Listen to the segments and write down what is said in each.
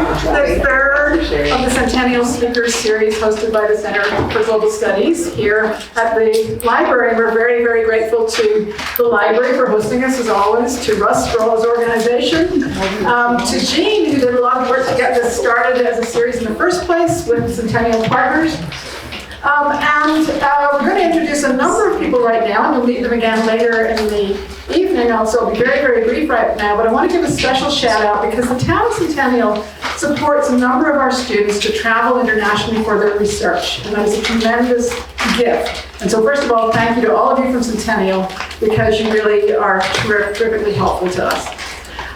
the third of the Centennial Speakers Series hosted by the Center for Global Studies here at the library. We're very, very grateful to the library for hosting us, as always, to Russ for all his organization, to Jean, who did a lot of work to get this started as a series in the first place with Centennial Partners. We're going to introduce a number of people right now, and we'll meet them again later in the evening. Also, I'll be very, very brief right now, but I want to give a special shout out because the town of Centennial supports a number of our students to travel internationally for their research, and that is a tremendous gift. And so first of all, thank you to all of you from Centennial because you really are terrifically helpful to us.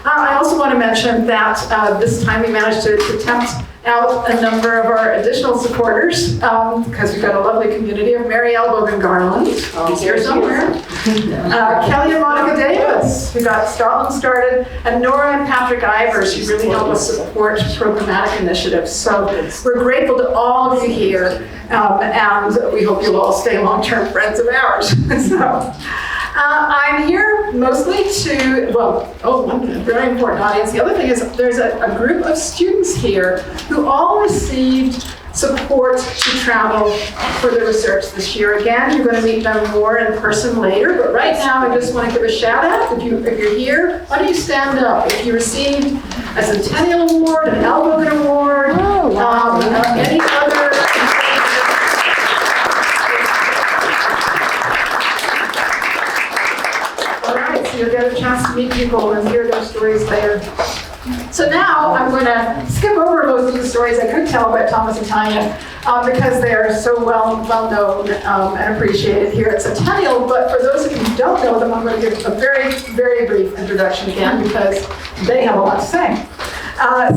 I also want to mention that this time we managed to tempt out a number of our additional supporters because we've got a lovely community of Mary Elbogan Garland, who's here somewhere, Kelly and Monica Davis, who got Scotland started, and Nora and Patrick Ivers, who really help us support programmatic initiatives. So we're grateful to all of you here, and we hope you'll all stay long-term friends of ours. I'm here mostly one very important audience. The other thing is there's a group of students here who all received support to travel for their research this year. Again, you're going to meet them more in person later, but right now I just want to give a shout out. If you're here, why don't you stand up? If you received a Centennial Award, an Elbogan Award, any other... You'll get a chance to meet people and hear their stories later. So now I'm going to skip over most of the stories I could tell about Thomas and Tanja because they are so well known and appreciated here at Centennial. But for those of you who don't know them, I'm going to give a very, very brief introduction again because they have a lot to say.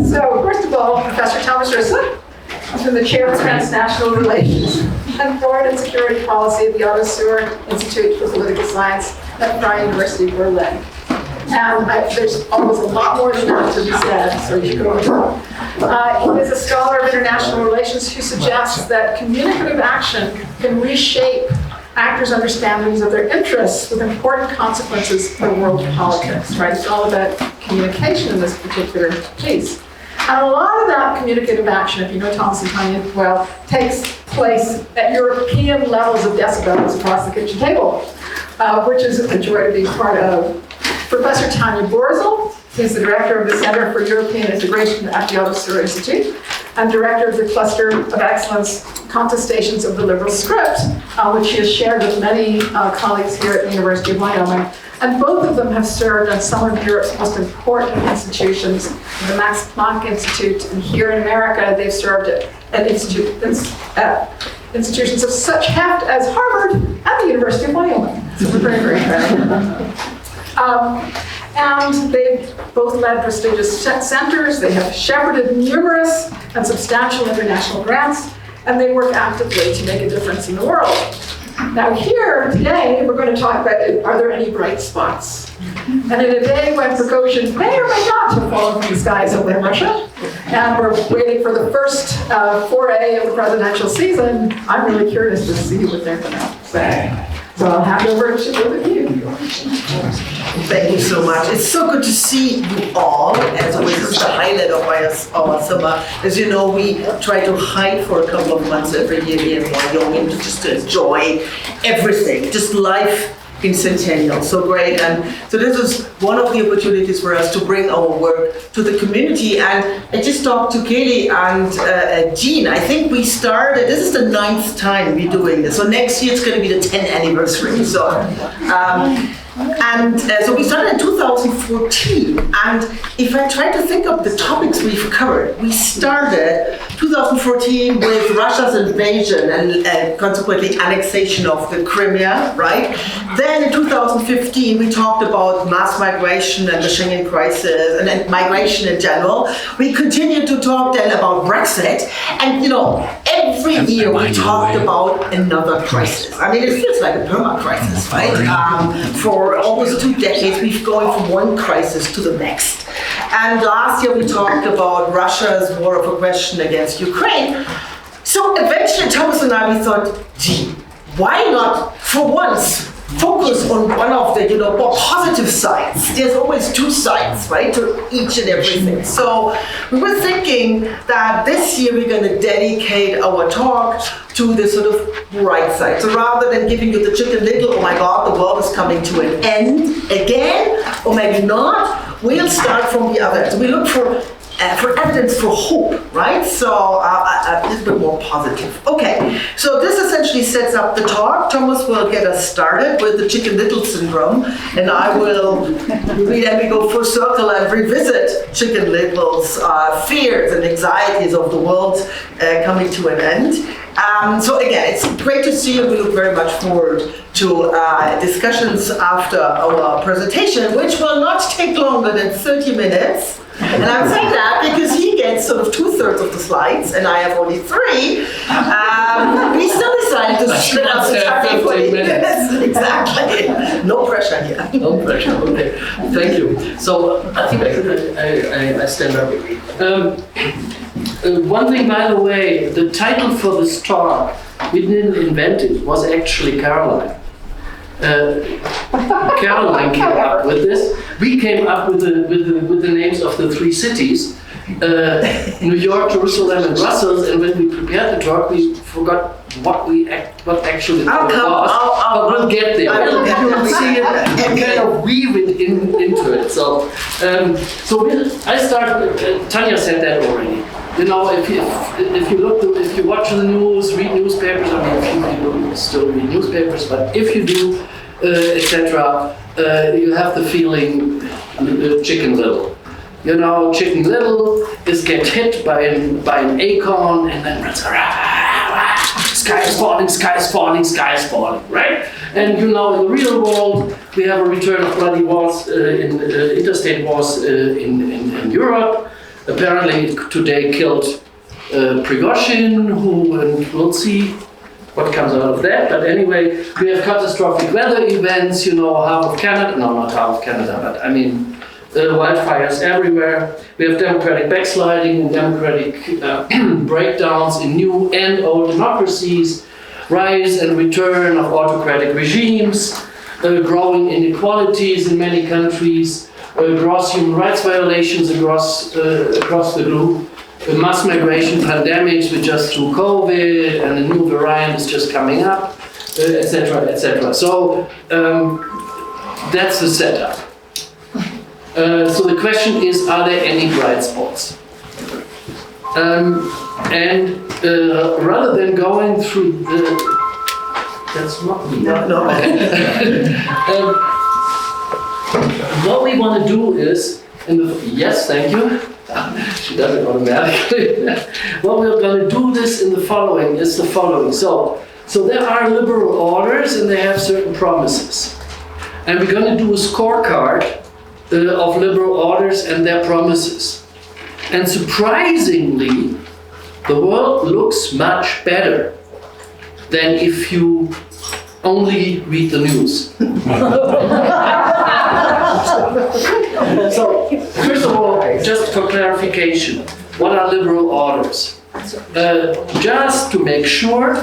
So first of all, Professor Thomas Risse has been the chair of Transnational Relations and Foreign and Security Policy at the Otto Suhr Institute for Political Science at Freie University Berlin. And there's almost a lot more than that to be said, so you should go on. He is a scholar of international relations who suggests that communicative action can reshape actors' understandings of their interests with important consequences for world politics, right? It's all about communication in this particular case. And a lot of that communicative action, if you know Thomas and Tanja well, takes place at European levels of decibels across the kitchen table, which is a joy to be part of. Professor Tanja Börzel is the director of the Center for European Integration at the Otto Suhr Institute and director of the Cluster of Excellence Contestations of the Liberal Script, which she has shared with many colleagues here at the University of Wyoming. And both of them have served on some of Europe's most important institutions, the Max Planck Institute, and here in America, they've served at institutions of such heft as Harvard and the University of Wyoming. So we're very, very proud. And they've both led prestigious centers, they have shepherded numerous and substantial international grants, and they work actively to make a difference in the world. Now here, today, we're going to talk about, are there any bright spots? And in a day when Prigozhin may or may not have fallen from the skies over in Russia, and we're waiting for the first foray of the presidential season, I'm really curious to see what they're going to say. So I'll hand over to both of you. Thank you so much. It's so good to see you all. As always, it's the highlight of our summer. As you know, we try to hide for a couple of months every year here in Wyoming to just enjoy everything, just life in Centennial. So great. And so this is one of the opportunities for us to bring our work to the community. And I just talked to Kelly and Jean. I think we started, this is the 9th time we're doing this. So next year it's going to be the 10th anniversary. So, so we started in 2014, and if I try to think of the topics we've covered, we started 2014 with Russia's invasion and consequently annexation of the Crimea, right? Then in 2015 we talked about mass migration and the Schengen crisis and migration in general. We continued to talk then about Brexit, and every year we talked about another crisis. I mean, it feels like a perma-crisis, right? For almost 2 decades, we've gone from one crisis to the next. And last year we talked about Russia's war of aggression against Ukraine. So eventually Thomas and I, we thought, gee, why not for once focus on one of the, more positive sides. There's always two sides, right, to each and everything. So we were thinking that this year we're going to dedicate our talk to the sort of bright side. So rather than giving you the Chicken Little, oh my God, the world is coming to an end again, or maybe not, we'll start from the other end. So we look for evidence for hope, right? So a little bit more positive. Okay, so this essentially sets up the talk. Thomas will get us started with the Chicken Little syndrome, and I will, then we go full circle and revisit Chicken Little's fears and anxieties of the world coming to an end. So again, it's great to see you. We look very much forward to discussions after our presentation, which will not take longer than 30 minutes. And I'm saying that because he gets sort of 2/3 of the slides, and I have only 3. We still decided to split up the time for 20 minutes. Exactly. No pressure here. No pressure. Okay. Thank you. So I think I stand up. One thing, by the way, the title for this talk, we didn't invent it. It was actually Caroline. Caroline came up with this. We came up with the names of the 3 cities, New York, Jerusalem, and Brussels. And when we prepared the talk, we forgot what actually the talk was. But we'll get there. You'll see it. Kind of weave it into it. So I start. Tanja said that already. If you watch the news, read newspapers, I mean, few people still read newspapers, but if you do, etc., you have the feeling Chicken Little. Chicken Little is get hit by an acorn and then runs around. Sky is falling, right? And in the real world, we have a return of bloody wars, interstate wars in Europe. Apparently today killed Prigozhin, and we'll see what comes out of that. But anyway, we have catastrophic weather events, half of Canada, no, not half of Canada, but I mean, wildfires everywhere. We have democratic backsliding and democratic breakdowns in new and old democracies, rise and return of autocratic regimes, growing inequalities in many countries, gross human rights violations across the globe, mass migration pandemics, we just through COVID, and a new variant is just coming up, etc., etc. So that's the setup. So the question is, are there any bright spots? Rather than going through that's not me. No. What we want to do is, yes, thank you. She does it automatically. What we're going to do is the following. So there are liberal orders and they have certain promises. And we're going to do a scorecard of liberal orders and their promises. And surprisingly, the world looks much better than if you only read the news. So, first of all, just for clarification, what are liberal orders? Just to make sure,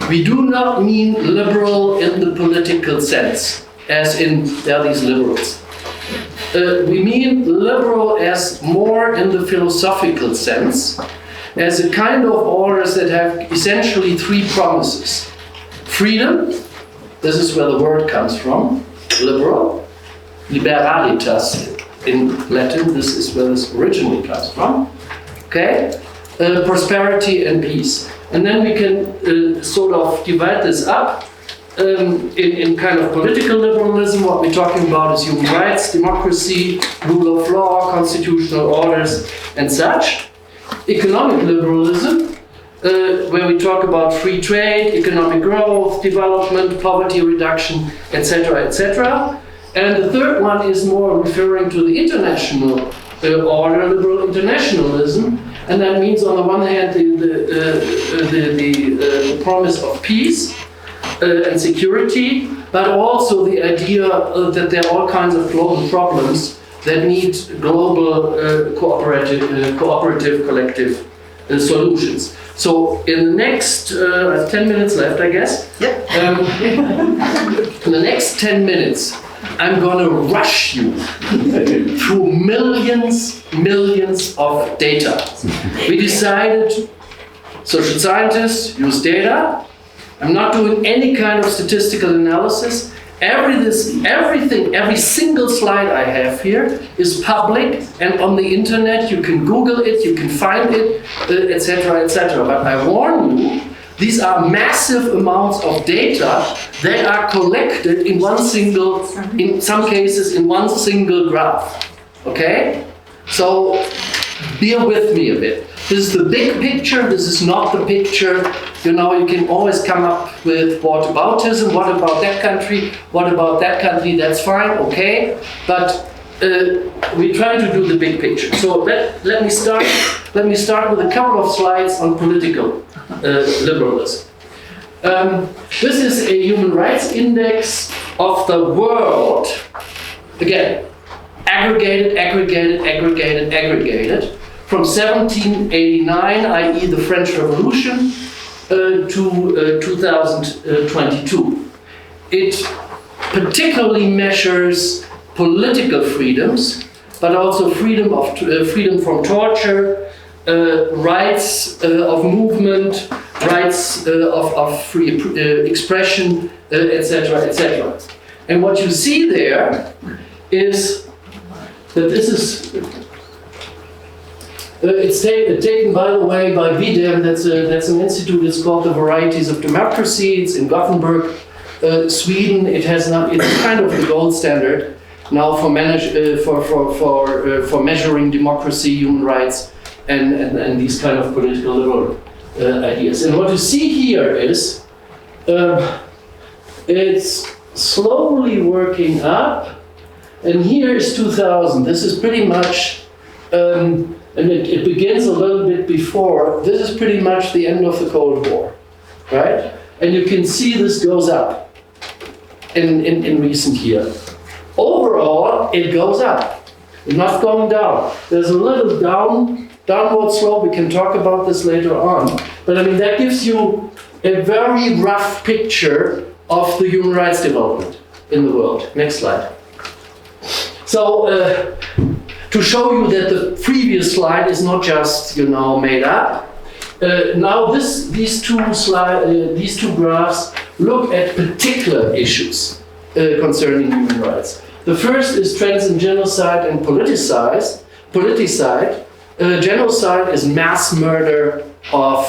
we do not mean liberal in the political sense, as in there are these liberals. We mean liberal as more in the philosophical sense, as a kind of orders that have essentially 3 promises. Freedom, this is where the word comes from, liberal. Liberalitas in Latin, this is where this originally comes from. Okay? Prosperity and peace. And then we can sort of divide this up in kind of political liberalism. What we're talking about is human rights, democracy, rule of law, constitutional orders, and such. Economic liberalism, where we talk about free trade, economic growth, development, poverty reduction, etc., etc. And the third one is more referring to the international order, liberal internationalism, and that means on the one hand the promise of peace and security, but also the idea that there are all kinds of global problems that need global cooperative collective solutions. So in the next, I have 10 minutes left, I guess. Yep. In the next 10 minutes, I'm going to rush you through millions of data. We decided social scientists use data. I'm not doing any kind of statistical analysis. Everything, every single slide I have here is public and on the internet. You can Google it, you can find it, etc., etc. But I warn you, these are massive amounts of data. They are collected in in some cases, in one single graph. Okay? So bear with me a bit. This is the big picture, this is not the picture. You know, you can always come up with whataboutism, what about that country, what about that country, that's fine, okay. But we try to do the big picture. So let me start with a couple of slides on political liberalism. This is a human rights index of the world. Again, aggregated. From 1789, i.e. the French Revolution, to 2022. It particularly measures political freedoms, but also freedom from torture, rights of movement, rights of free expression, etc., etc. And what you see there is that this is it's taken, by the way, by VDEM. That's an institute. It's called the Varieties of Democracy. It's in Gothenburg, Sweden. It's kind of the gold standard now for measuring democracy, human rights, and these kind of political liberal ideas. And what you see here is it's slowly working up, and here is 2000. This is pretty much. And it begins a little bit before. This is pretty much the end of the Cold War, right? And you can see this goes up in recent years. Overall, it goes up. It's not going down. There's a little downward slope. We can talk about this later on. But I mean, that gives you a very rough picture of the human rights development in the world. Next slide. So, to show you that the previous slide is not just, made up. Now these two graphs look at particular issues concerning human rights. The first is trends in genocide and politicide. Genocide is mass murder of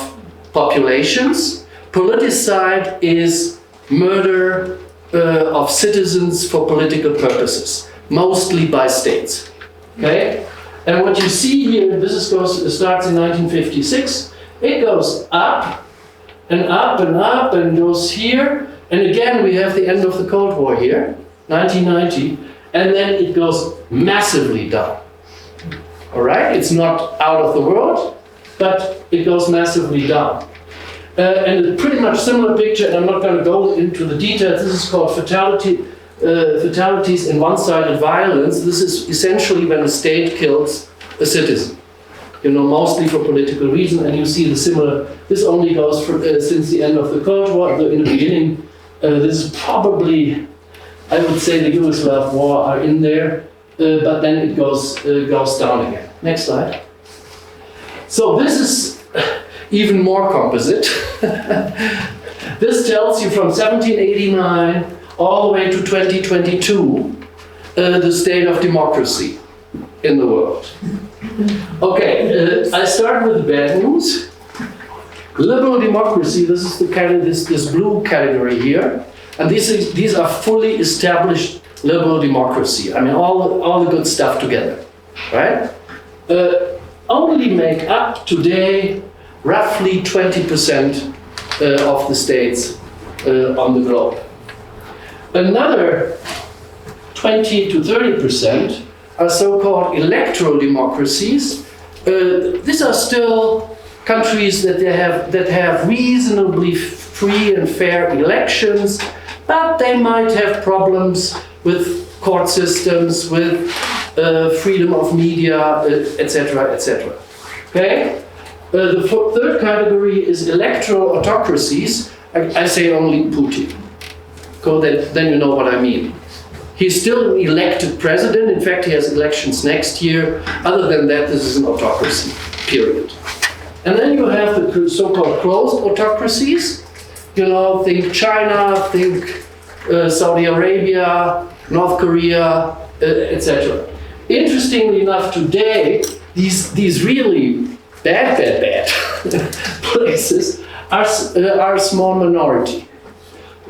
populations. Politicide is murder of citizens for political purposes, mostly by states. Okay, and what you see here, starts in 1956. It goes up and up and up and goes here, and again we have the end of the Cold War here, 1990, and then it goes massively down. All right, it's not out of the world, but it goes massively down. And a pretty much similar picture, and I'm not going to go into the details. This is called fatalities in one-sided violence. This is essentially when a state kills a citizen, mostly for political reason. And you see the similar. This only goes since the end of the Cold War. In the beginning, this is probably, I would say, the Yugoslav war are in there, but then it goes down again. Next slide. So this is even more composite. This tells you from 1789. All the way to 2022, the state of democracy in the world. Okay, I start with the bad news. Liberal democracy, this is this blue category here, and these are fully established liberal democracy. I mean, all the good stuff together, right? Only make up today roughly 20% of the states on the globe. Another 20 to 30% are so-called electoral democracies. These are still countries that have reasonably free and fair elections, but they might have problems with court systems, with freedom of media, etc., etc. Okay? The third category is electoral autocracies. I say only Putin. Then you know what I mean. He's still an elected president. In fact, he has elections next year. Other than that, this is an autocracy, period. And then you have the so-called closed autocracies. Think China, think Saudi Arabia, North Korea, etc. Interestingly enough, today, these really bad places are a small minority.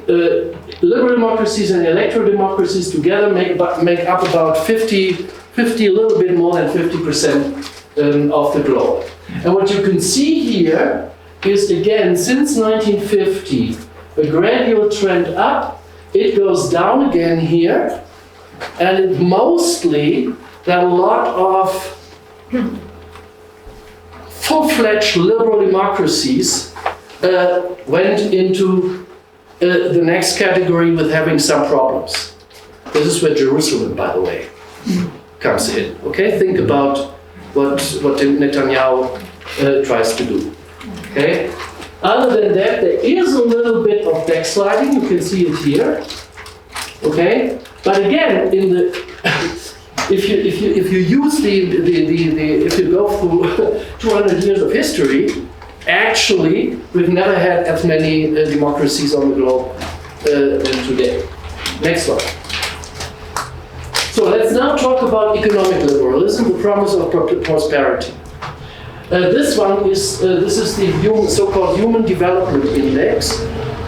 Liberal democracies and electoral democracies together make up about 50, a little bit more than 50% of the globe. And what you can see here is, again, since 1950, a gradual trend up. It goes down again here, and it mostly, there are a lot of full-fledged liberal democracies went into the next category with having some problems. This is where Jerusalem, by the way, comes in. Okay, think about what Netanyahu tries to do. Okay. Other than that, there is a little bit of backsliding. You can see it here. Okay, but again, if you use if you go through 200 years of history, actually, we've never had as many democracies on the globe than today. Next one. So let's now talk about economic liberalism, the promise of prosperity. This is the so-called Human Development Index.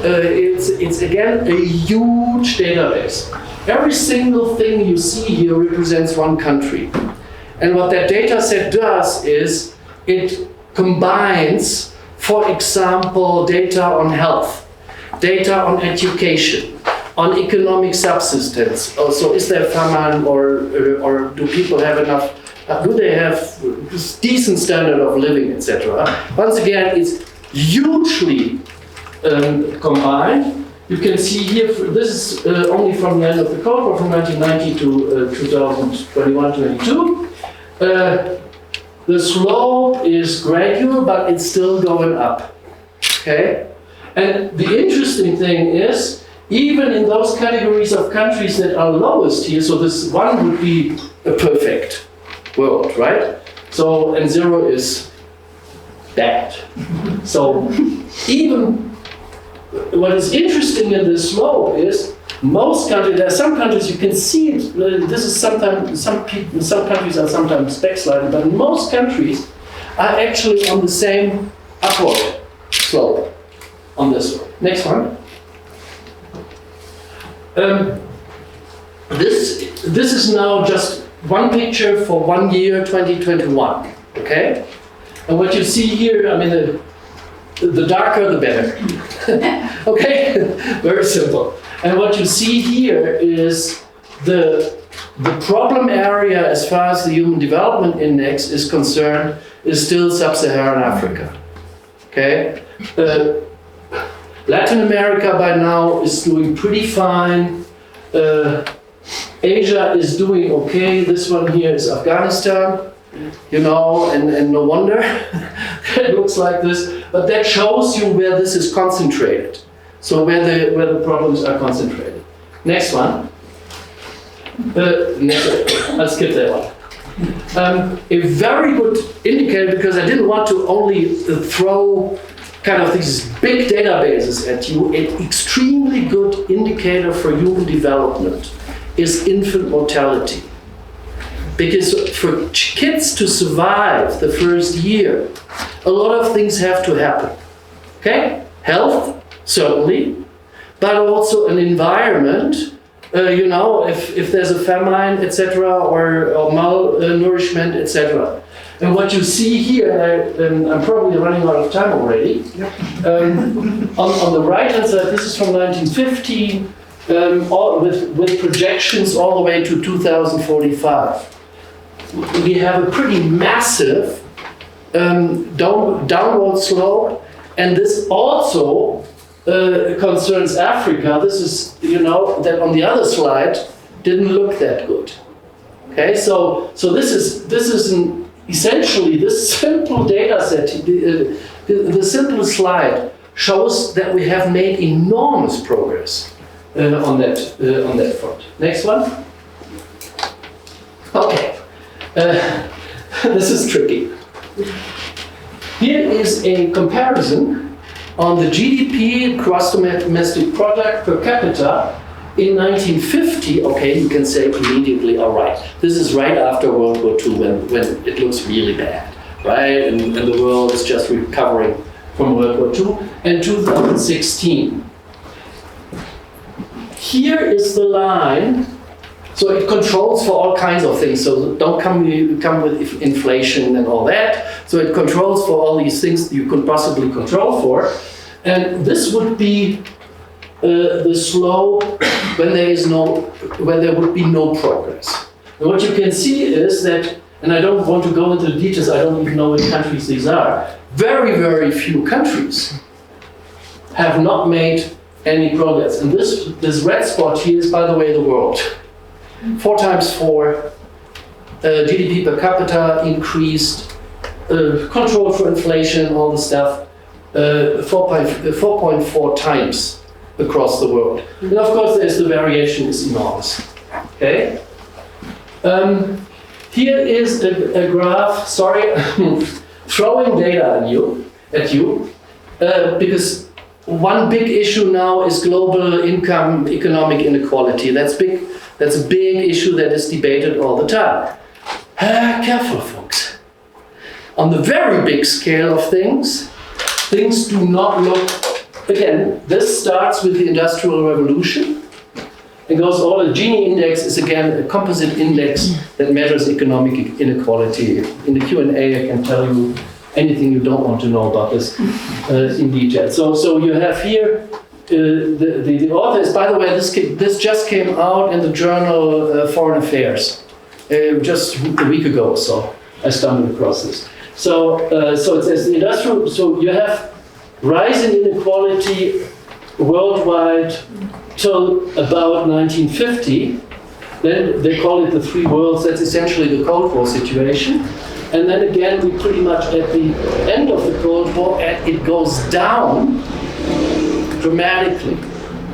It's again a huge database. Every single thing you see here represents one country. And what that data set does is it combines, for example, data on health, data on education, on economic subsistence. Also, is there famine or do people have enough? Do they have decent standard of living, etc.? Once again, it's hugely combined. You can see here, this is only from the end of the Cold War, from 1990 to 2021-22. The slope is gradual, but it's still going up. Okay? And the interesting thing is, even in those categories of countries that are lowest here, so this one would be a perfect world, right? So, and 0 is bad. So, even what is interesting in this slope is most countries, there are some countries you can see it, this is sometimes, some countries are sometimes backsliding, but most countries are actually on the same upward slope on this one. Next one. This is now just one picture for 1 year, 2021, okay? And what you see here, I mean, the darker the better, okay? Very simple. And what you see here is the problem area as far as the Human Development Index is concerned is still Sub-Saharan Africa, okay? Latin America by now is doing pretty fine. Asia is doing okay. This one here is Afghanistan, you know, and no wonder it looks like this. But that shows you where this is concentrated. So where the problems are concentrated. Next one. I'll skip that one. A very good indicator, because I didn't want to only throw kind of these big databases at you, an extremely good indicator for human development is infant mortality. Because for kids to survive the first year, a lot of things have to happen. Okay? Health, certainly, but also an environment, you know, if there's a famine, etc., or malnourishment, etc. And what you see here, I'm probably running out of time already. On the right-hand side, this is from 1915, with projections all the way to 2045. We have a pretty massive downward slope, and this also concerns Africa. This is, you know, that on the other slide didn't look that good. Okay, so this is an essentially this simple data set, the simple slide shows that we have made enormous progress on that front. Next one. Okay, this is tricky. Here is a comparison on the GDP, gross domestic product per capita in 1950. Okay, you can say immediately, all right, this is right after World War II when it looks really bad, right? And the world is just recovering from World War II. And 2016. Here is the line. So it controls for all kinds of things. So don't come with inflation and all that. So it controls for all these things you could possibly control for. And this would be the slope when there would be no progress. And what you can see is that, and I don't want to go into the details, I don't even know which countries these are. Very, very few countries have not made any progress. And this red spot here is, by the way, the world. 4 times 4, GDP per capita increased, control for inflation, all the stuff, 4.4 times across the world. And of course, the variation is enormous. Okay. Here is a graph. Sorry, throwing data at you, because one big issue now is global income, economic inequality. That's big. That's a big issue that is debated all the time. Careful, folks. On the very big scale of things do not look, again, this starts with the Industrial Revolution and goes all, the Gini index is again a composite index that measures economic inequality. In the Q&A I can tell you anything you don't want to know about this in detail. So you have here, the authors, by the way, this just came out in the journal Foreign Affairs just a week ago, so I stumbled across this. So it says the industrial, so you have rising inequality worldwide till about 1950. Then they call it the 3 worlds, that's essentially the Cold War situation. And then again, we pretty much at the end of the Cold War, it goes down dramatically,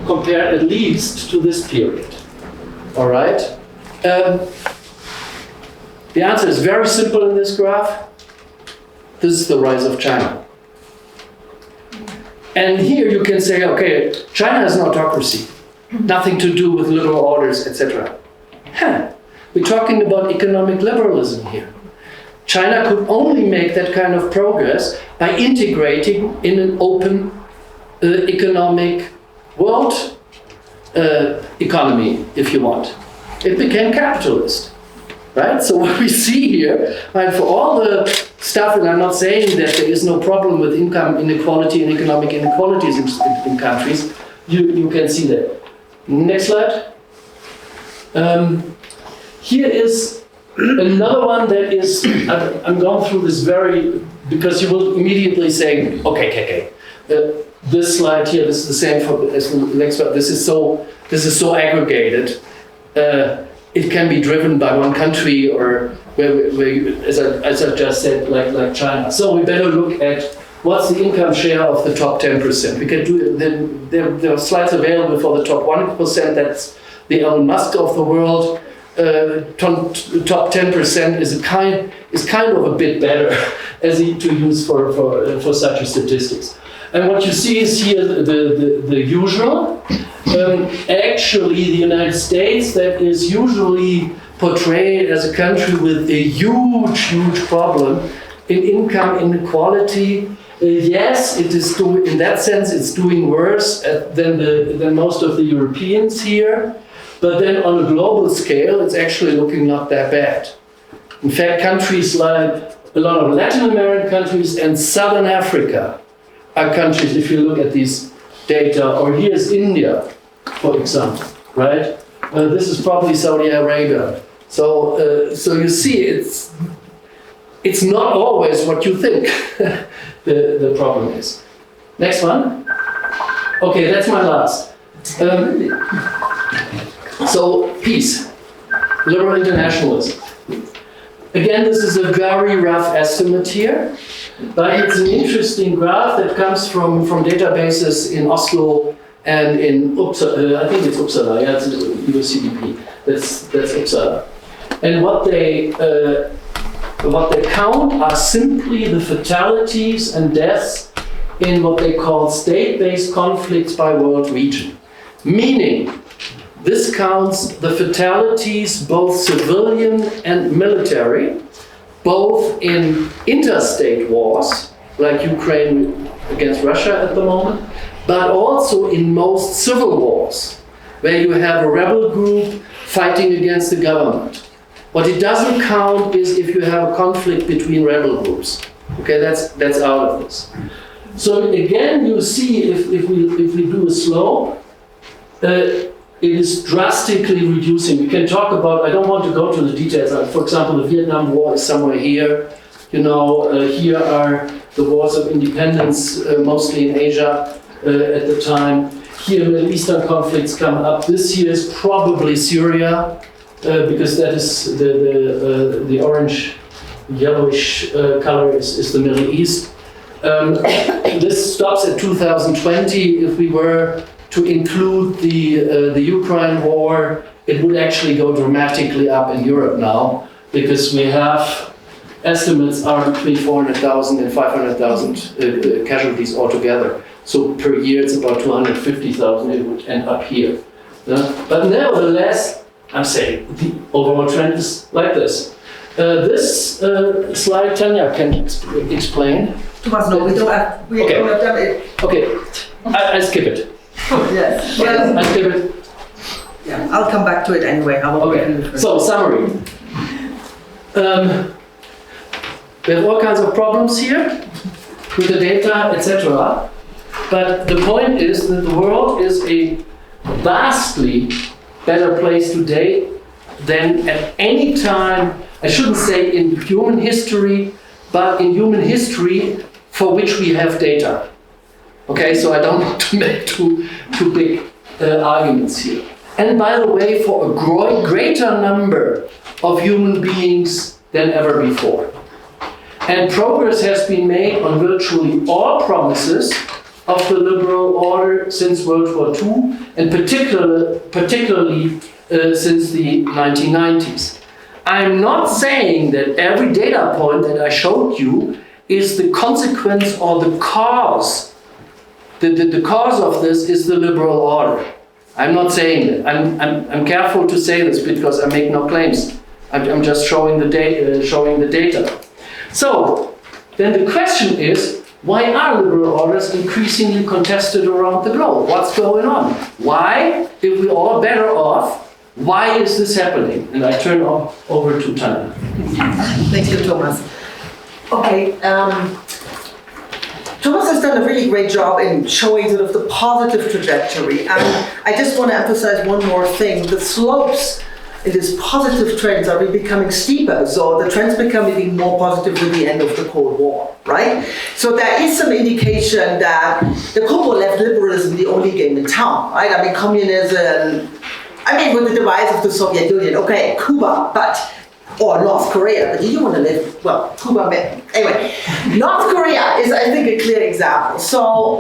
compared at least to this period. All right? The answer is very simple in this graph. This is the rise of China. And here you can say, okay, China is an autocracy. Nothing to do with liberal orders, etc. We're talking about economic liberalism here. China could only make that kind of progress by integrating in an open economic world economy, if you want. It became capitalist, right? So what we see here, right, for all the stuff, and I'm not saying that there is no problem with income inequality and economic inequalities in countries, you can see that. Next slide. Here is another one that is, I'm going through this because you will immediately say, okay, this slide here, this is the same as the next one. This is so aggregated. It can be driven by one country or where you, as I just said, like China. So we better look at what's the income share of the top 10%. We can do there are slides available for the top 1%. That's the Elon Musk of the world. Top 10% is kind of a bit better to use for such a statistics. And what you see is here the usual. Actually, the United States, that is usually portrayed as a country with a huge problem in income inequality. Yes, it is doing, in that sense, it's doing worse than most of the Europeans here. But then on a global scale, it's actually looking not that bad. In fact, countries like a lot of Latin American countries and Southern Africa are countries, if you look at these data, or here's India, for example, right? This is probably Saudi Arabia. So you see, it's not always what you think the problem is. Next one. Okay, that's my last. So peace, liberal internationalism. Again, this is a very rough estimate here, but it's an interesting graph that comes from databases in Oslo and in Uppsala. I think it's Uppsala. Yeah, it's USCDP. That's Uppsala. And what they count are simply the fatalities and deaths in what they call state-based conflicts by world region. Meaning, this counts the fatalities, both civilian and military, both in interstate wars, like Ukraine against Russia at the moment, but also in most civil wars, where you have a rebel group fighting against the government. What it doesn't count is if you have a conflict between rebel groups. Okay, that's out of this. So again, you see if we do a slope, it is drastically reducing. We can talk about, I don't want to go to the details. For example, the Vietnam War is somewhere here. You know, here are the wars of independence, mostly in Asia at the time. Here, Middle Eastern conflicts come up. This year is probably Syria, because that is the orange, yellowish color is the Middle East. This stops at 2020. If we were to include the Ukraine war, it would actually go dramatically up in Europe now, because we have estimates are between 400,000 and 500,000 casualties altogether. So per year it's about 250,000. It would end up here. But nevertheless, I'm saying the overall trend is like this. This slide, Tanja can explain. Thomas, no, we don't have done it. Okay, I skip it. Yes. Well, I skip it. yeah, I'll come back to it anyway. Okay, so summary. We have all kinds of problems here with the data, etc. But the point is that the world is a vastly better place today than at any time, I shouldn't say in human history, but in human history for which we have data. Okay, so I don't want to make too big arguments here. And by the way, for a greater number of human beings than ever before. And progress has been made on virtually all promises of the liberal order since World War II, and particularly since the 1990s. I'm not saying that every data point that I showed you is the consequence or the cause. The cause of this is the liberal order. I'm not saying that. I'm careful to say this because I make no claims. I'm just showing the data. So, then the question is, why are liberal orders increasingly contested around the globe? What's going on? Why, if we're all better off, why is this happening? And I turn over to Tanja. Thank you, Thomas. Okay, Thomas has done a really great job in showing sort of the positive trajectory. And I just want to emphasize one more thing. The slopes in these positive trends are becoming steeper. So the trends become even more positive with the end of the Cold War, right? So there is some indication that the Cold War left liberalism the only game in town, right? I mean, communism, with the demise of the Soviet Union, okay, Cuba, or North Korea, but you don't want to live, well, Cuba, anyway. North Korea is, I think, a clear example. So,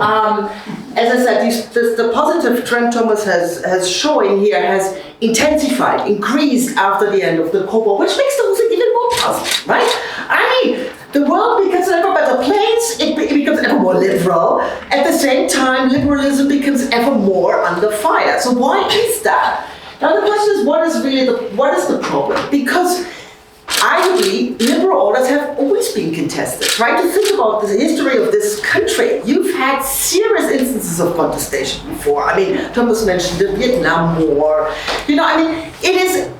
as I said, the positive trend Thomas has showing here has intensified, increased after the end of the Cold War, which makes the whole thing even more positive, right? The world becomes ever better place, it becomes ever more liberal. At the same time, liberalism becomes ever more under fire. So why is that? Now the question is, what is the problem? Because arguably, liberal orders have always been contested. Try to think about the history of this country. You've had serious instances of contestation before. Thomas mentioned the Vietnam War.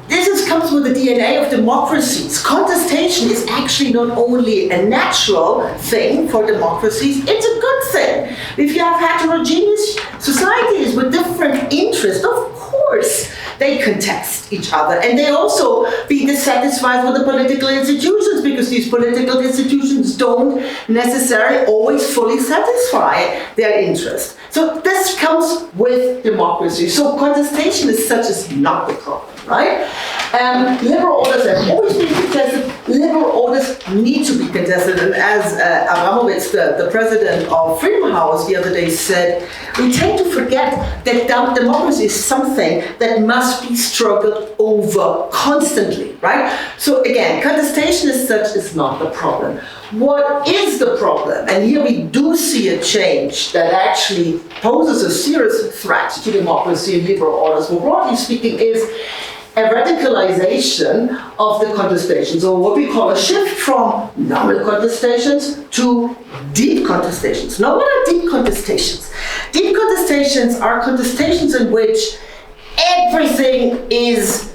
This comes with the DNA of democracies. Contestation is actually not only a natural thing for democracies, it's a good thing. If you have heterogeneous societies with different interests, of course, they contest each other, and they also be dissatisfied with the political institutions, because these political institutions don't necessarily always fully satisfy their interest. So this comes with democracy. So contestation as such is not the problem, right? Liberal orders have always been contested. liberal orders need to be contested. And as Abramovich, the president of Freedom House, the other day said, we tend to forget that democracy is something that must be struggled over constantly, right? So again, contestation as such is not the problem. What is the problem? And here we do see a change that actually poses a serious threat to democracy and liberal orders, more broadly speaking, is a radicalization of the contestations, or what we call a shift from normal contestations to deep contestations. Now, what are deep contestations? Deep contestations are contestations in which everything is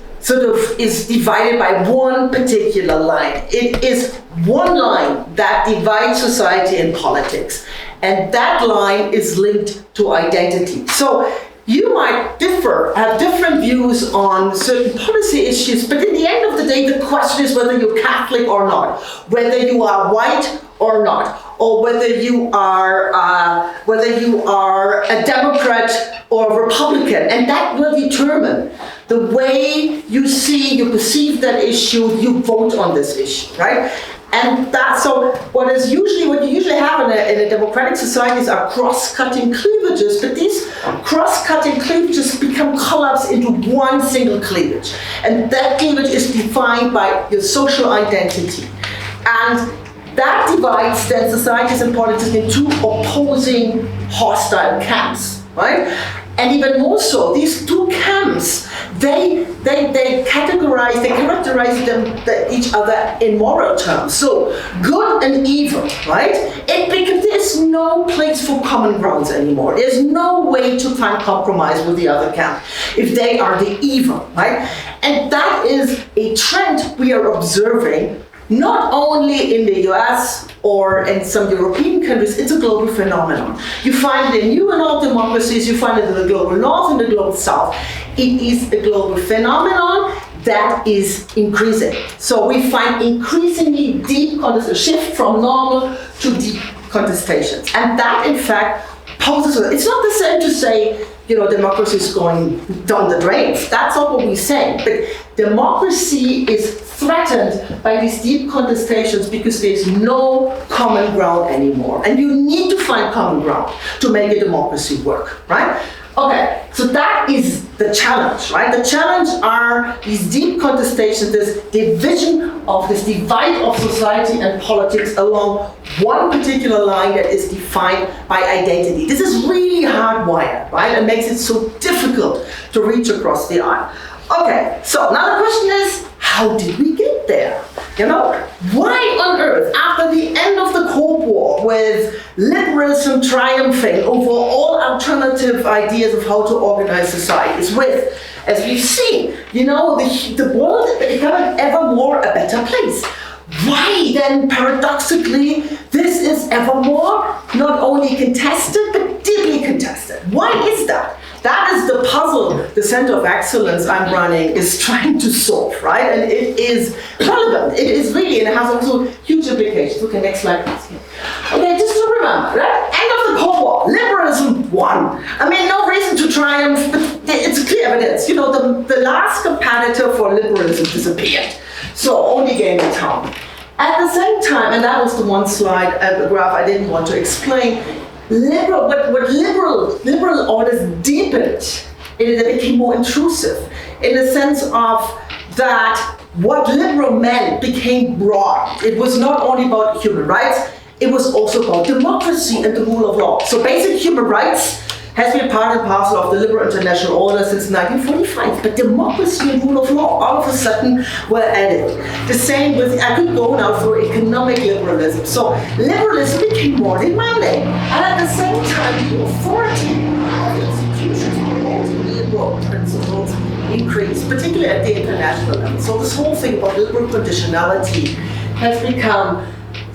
divided by one particular line. It is one line that divides society and politics, and that line is linked to identity. So you might have different views on certain policy issues, but in the end of the day, the question is whether you're Catholic or not, whether you are white or not, or whether you are a Democrat or a Republican, and that will determine the way you perceive that issue, you vote on this issue, right? And that's so. What you usually have in a democratic societies are cross-cutting cleavages, but these cross-cutting cleavages become collapsed into one single cleavage, and that cleavage is defined by your social identity, and that divides then societies and politics into two hostile camps, right? And even more so, these two camps, they characterize each other in moral terms. So good and evil, right? There's no place for common grounds anymore. There's no way to find compromise with the other camp if they are the evil, right? And that is a trend we are observing not only in the US or in some European countries. It's a global phenomenon. You find it in new and old democracies, you find it in the global north and the global south. It is a global phenomenon that is increasing. So we find increasingly deep shift from normal to deep contestations. And that in fact poses, it's not the same to say, democracy is going down the drains. That's not what we're saying. But democracy is threatened by these deep contestations because there's no common ground anymore. And you need to find common ground to make a democracy work, right? Okay, so that is the challenge, right? The challenge are these deep contestations, this division of this divide of society and politics along one particular line that is defined by identity. This is really hardwired, right? And makes it so difficult to reach across the aisle. Okay, so now the question is, how did we get there? Why on earth, after the end of the Cold War, with liberalism triumphing over all alternative ideas of how to organize societies, with, as we've seen, the world becoming ever more a better place. Why then, paradoxically, this is ever more not only contested, but deeply contested? Why is that? That is the puzzle the Center of Excellence I'm running is trying to solve, right? And it is relevant. It is really, and it has also huge implications. Okay, next slide, please. Okay, just to remember, right? End of the Cold War, liberalism won. No reason to triumph, but it's clear evidence. The last competitor for liberalism disappeared. So only game in town. At the same time, and that was the one slide, the graph I didn't want to explain, liberal orders deepened, they became more intrusive, in the sense of that what liberal meant became broad. It was not only about human rights, it was also about democracy and the rule of law. So basic human rights has been part and parcel of the liberal international order since 1945, but democracy and rule of law all of a sudden were added. The same with, I could go now through economic liberalism. So liberalism became more demanding, and at the same time the authority of institutions promoting liberal principles increased, particularly at the international level. So this whole thing about liberal conditionality has become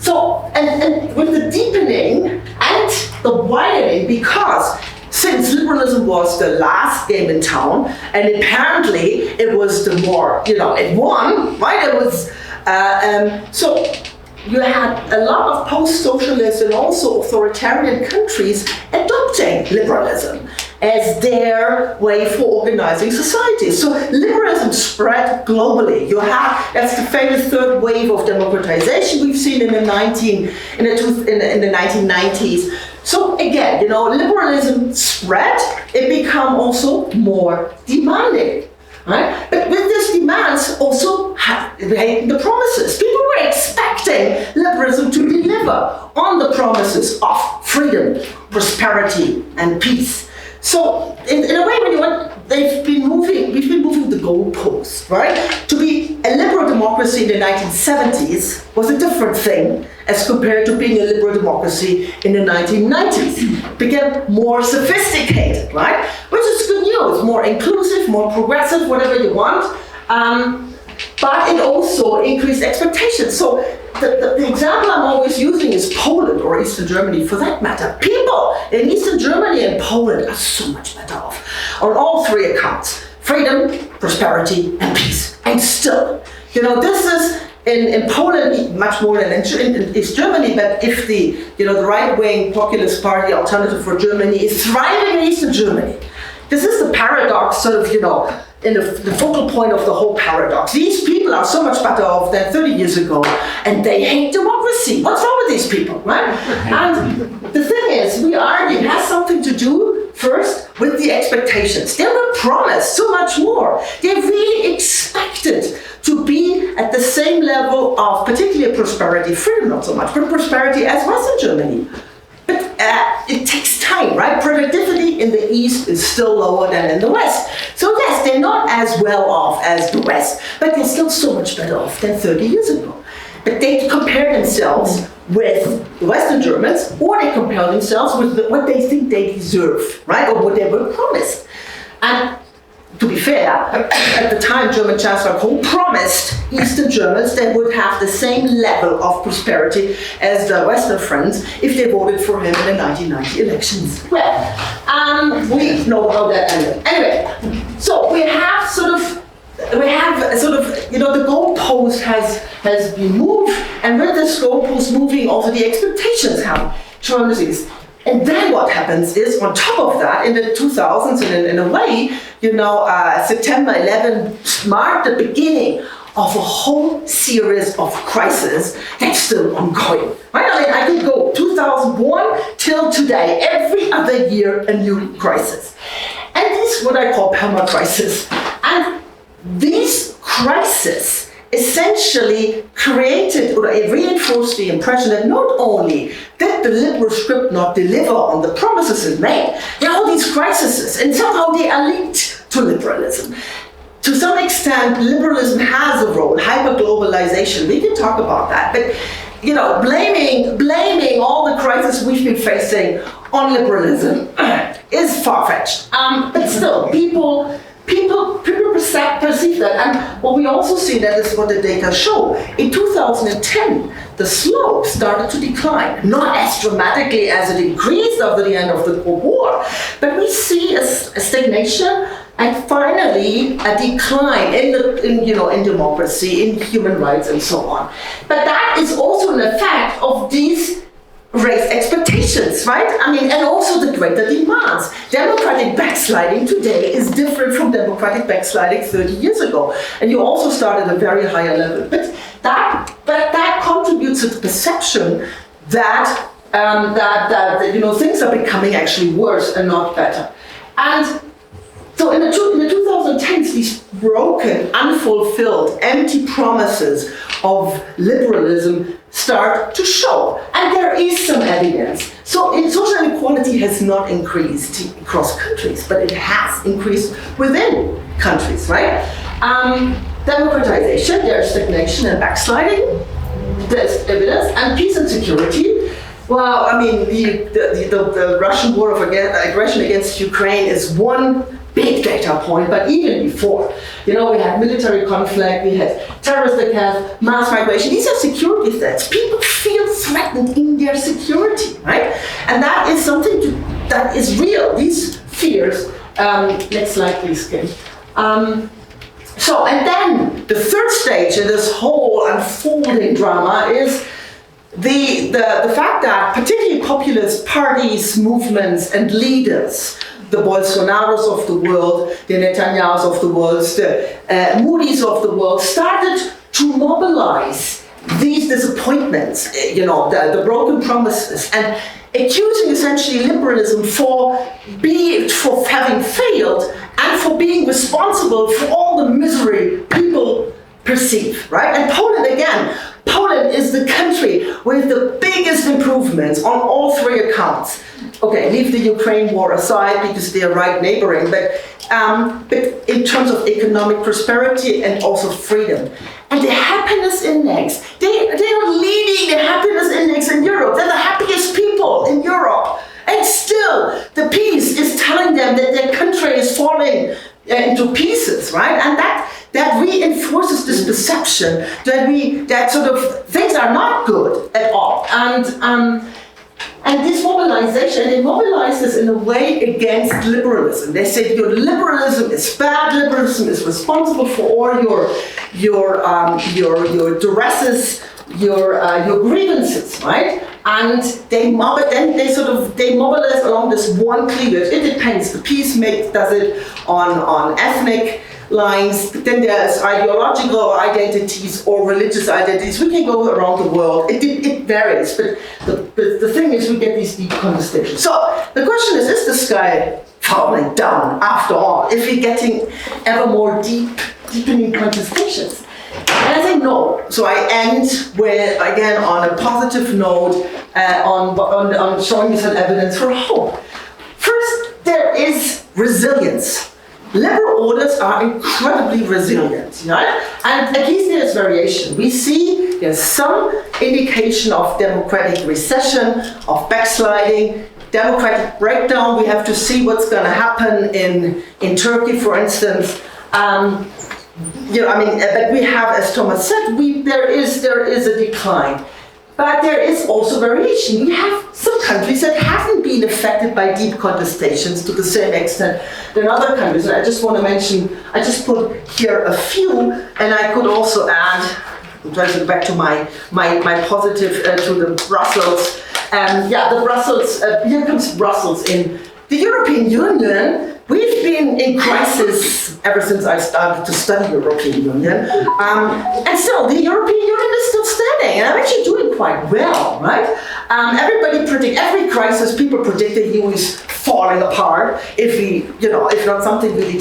and with the deepening and the widening, because since liberalism was the last game in town, and apparently it was the more, it won, right? It was, so you had a lot of post-socialist and also authoritarian countries adopting liberalism. as their way for organizing society. So liberalism spread globally. That's the famous third wave of democratization we've seen in the 1990s. So again, liberalism spread, it became also more demanding. Right? But with these demands also the promises. People were expecting liberalism to deliver on the promises of freedom, prosperity, and peace. So in a way, we've been moving the goalposts, right? To be a liberal democracy in the 1970s was a different thing as compared to being a liberal democracy in the 1990s. It became more sophisticated, right? Which is good news, more inclusive, more progressive, whatever you want. But it also increased expectations. So the example I'm always using is Poland or Eastern Germany for that matter. People in Eastern Germany and Poland are so much better off on all three accounts: freedom, prosperity, and peace. And still, this is in Poland much more than in East Germany, but if the right-wing populist party Alternative for Germany is thriving in Eastern Germany, this is the paradox sort of, in the focal point of the whole paradox. These people are so much better off than 30 years ago, and they hate democracy. What's wrong with these people, right? And the thing is, it has something to do first with the expectations. They were promised so much more. They really expected to be at the same level of particularly prosperity, freedom not so much, but prosperity as Western Germany. But it takes time, right? Productivity in the East is still lower than in the West. So yes, they're not as well off as the West, but they're still so much better off than 30 years ago. But they compare themselves with the Western Germans, or they compare themselves with what they think they deserve, right? Or what they were promised. And to be fair, at the time, German Chancellor Kohl promised Eastern Germans they would have the same level of prosperity as their Western friends if they voted for him in the 1990 elections. Well, we know how that ended. Anyway, so we have sort of, the goalpost has been moved, and with this goalpost moving, also the expectations have changed. And then what happens is, on top of that, in the 2000s, in a way, September 11 marked the beginning of a whole series of crises that's still ongoing. Right? I could go 2001 till today, every other year a new crisis. And this is what I call perma-crisis. And these crises essentially created or it reinforced the impression that not only did the liberal script not deliver on the promises it made, there are all these crises, and somehow they are linked to liberalism. To some extent, liberalism has a role, hyperglobalization, we can talk about that, but blaming all the crises we've been facing on liberalism is far-fetched. But still, people perceive that, and what we also see, that is what the data show. In 2010, the slope started to decline, not as dramatically as it increased after the end of the Cold War, but we see a stagnation and finally a decline in democracy, in human rights, and so on. But that is also an effect of these raised expectations, right? And also the greater demands. Democratic backsliding today is different from democratic backsliding 30 years ago. And you also start at a very higher level. But that contributes to the perception that things are becoming actually worse and not better. And so in the 2010s, these broken, unfulfilled, empty promises of liberalism start to show. And there is some evidence. So social inequality has not increased across countries, but it has increased within countries, right? Democratization, there's stagnation and backsliding, there's evidence, and peace and security. Well, the Russian war of aggression against Ukraine is one big data point, but even before, we had military conflict, we had terrorist attacks, mass migration. These are security threats. People feel threatened in their security, right? And that is something that is real. These fears. Next slide, please, Kim. And then the third stage in this whole unfolding drama is the fact that particularly populist parties, movements, and leaders the Bolsonaros of the world, the Netanyahus of the world, the Moody's of the world, started to mobilize these disappointments, the broken promises, and accusing essentially liberalism for having failed and for being responsible for all the misery people perceive, right? And Poland is the country with the biggest improvements on all three accounts. Okay, leave the Ukraine war aside because they are right neighboring, but in terms of economic prosperity and also freedom. And the happiness index, they are leading the happiness index in Europe. They're the happiest people in Europe. And still, the peace is telling them that their country is falling into pieces, right? And that reinforces this perception that sort of things are not good at all. And this mobilization, they mobilize this in a way against liberalism. They say your liberalism is bad. Liberalism is responsible for all your duresses, your grievances, right? And they mobilize along this one cleavage. It depends. The peace does it on ethnic lines. Then there's ideological identities or religious identities. We can go around the world. It varies, but the thing is, we get these deep contestations. So the question is the sky falling down after all? If we're getting ever more deepening contestations? And I say no. So I end with, again, on a positive note, on showing you some evidence for hope. First, there is resilience. Liberal orders are incredibly resilient, right? And at least there's variation. We see there's some indication of democratic recession, of backsliding, democratic breakdown. We have to see what's going to happen in Turkey, for instance. But we have, as Thomas said, there is a decline. But there is also variation. We have some countries that haven't been affected by deep contestations to the same extent than other countries. And I just want to mention, I just put here a few, and I could also add, I'm trying to go back to my positive to the Brussels. The Brussels, here comes Brussels in the European Union. We've been in crisis ever since I started to study European Union. And still, the European Union is still standing, and I'm actually doing quite well, right? Every crisis, people predict that EU is falling apart if not something really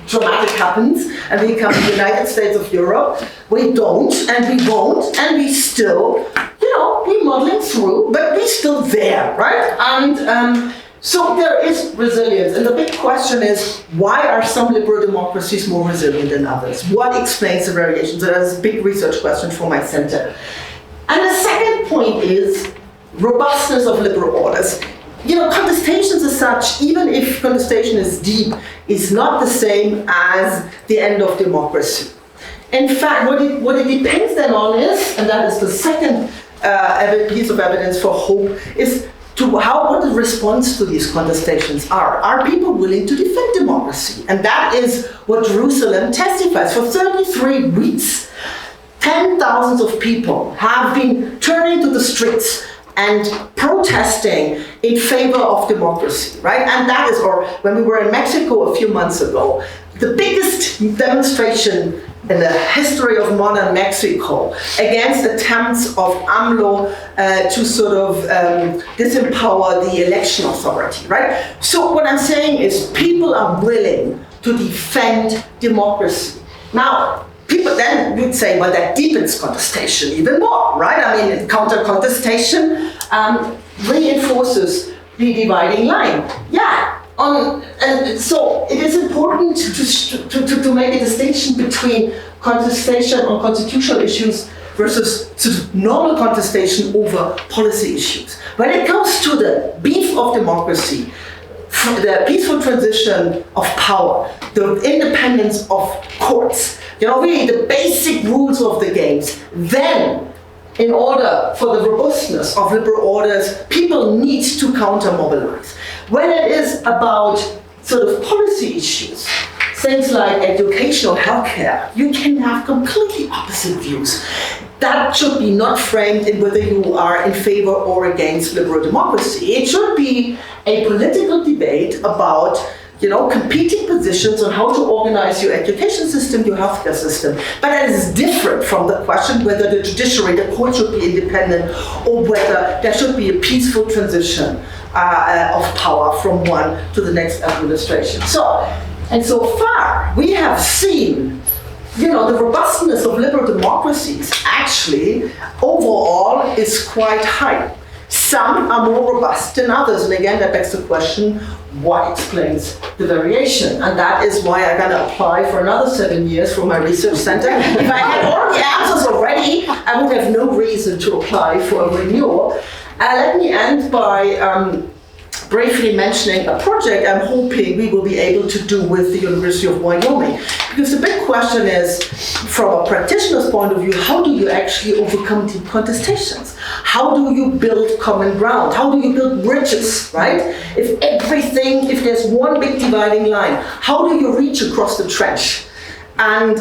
dramatic happens, and we become the United States of Europe. We don't, and we won't, and we still, we're modeling through, but we're still there, right? And so there is resilience, and the big question is, why are some liberal democracies more resilient than others? What explains the variations? So that's a big research question for my center. And the second point is robustness of liberal orders. Contestations as such, even if contestation is deep, is not the same as the end of democracy. In fact, what it depends then on is, and that is the second piece of evidence for hope, is what the response to these contestations are. Are people willing to defend democracy? And that is what Jerusalem testifies. For 33 weeks, 10,000 of people have been turning to the streets and protesting in favor of democracy, right? And that is, or when we were in Mexico a few months ago, the biggest demonstration in the history of modern Mexico against attempts of AMLO to sort of disempower the election authority, right? So what I'm saying is people are willing to defend democracy. Now, people then would say, well, that deepens contestation even more, right? I mean, counter-contestation reinforces the dividing line. Yeah. And so it is important to make a distinction between contestation on constitutional issues versus sort of normal contestation over policy issues. When it comes to the beef of democracy, the peaceful transition of power, the independence of courts, really the basic rules of the games, then in order for the robustness of liberal orders, people need to counter-mobilize. When it is about sort of policy issues, things like education or healthcare, you can have completely opposite views. that should be not framed in whether you are in favor or against liberal democracy. It should be a political debate about, competing positions on how to organize your education system, your healthcare system. But that is different from the question whether the judiciary, the court should be independent, or whether there should be a peaceful transition of power from one to the next administration. So far, we have seen the robustness of liberal democracies actually overall is quite high. Some are more robust than others, and again that begs the question, what explains the variation? And that is why I'm going to apply for another 7 years for my research center. If I had all the answers already, I would have no reason to apply for a renewal. Let me end by briefly mentioning a project I'm hoping we will be able to do with the University of Wyoming. Because the big question is, from a practitioner's point of view, how do you actually overcome deep contestations? How do you build common ground? How do you build bridges, right? If there's one big dividing line, how do you reach across the trench? And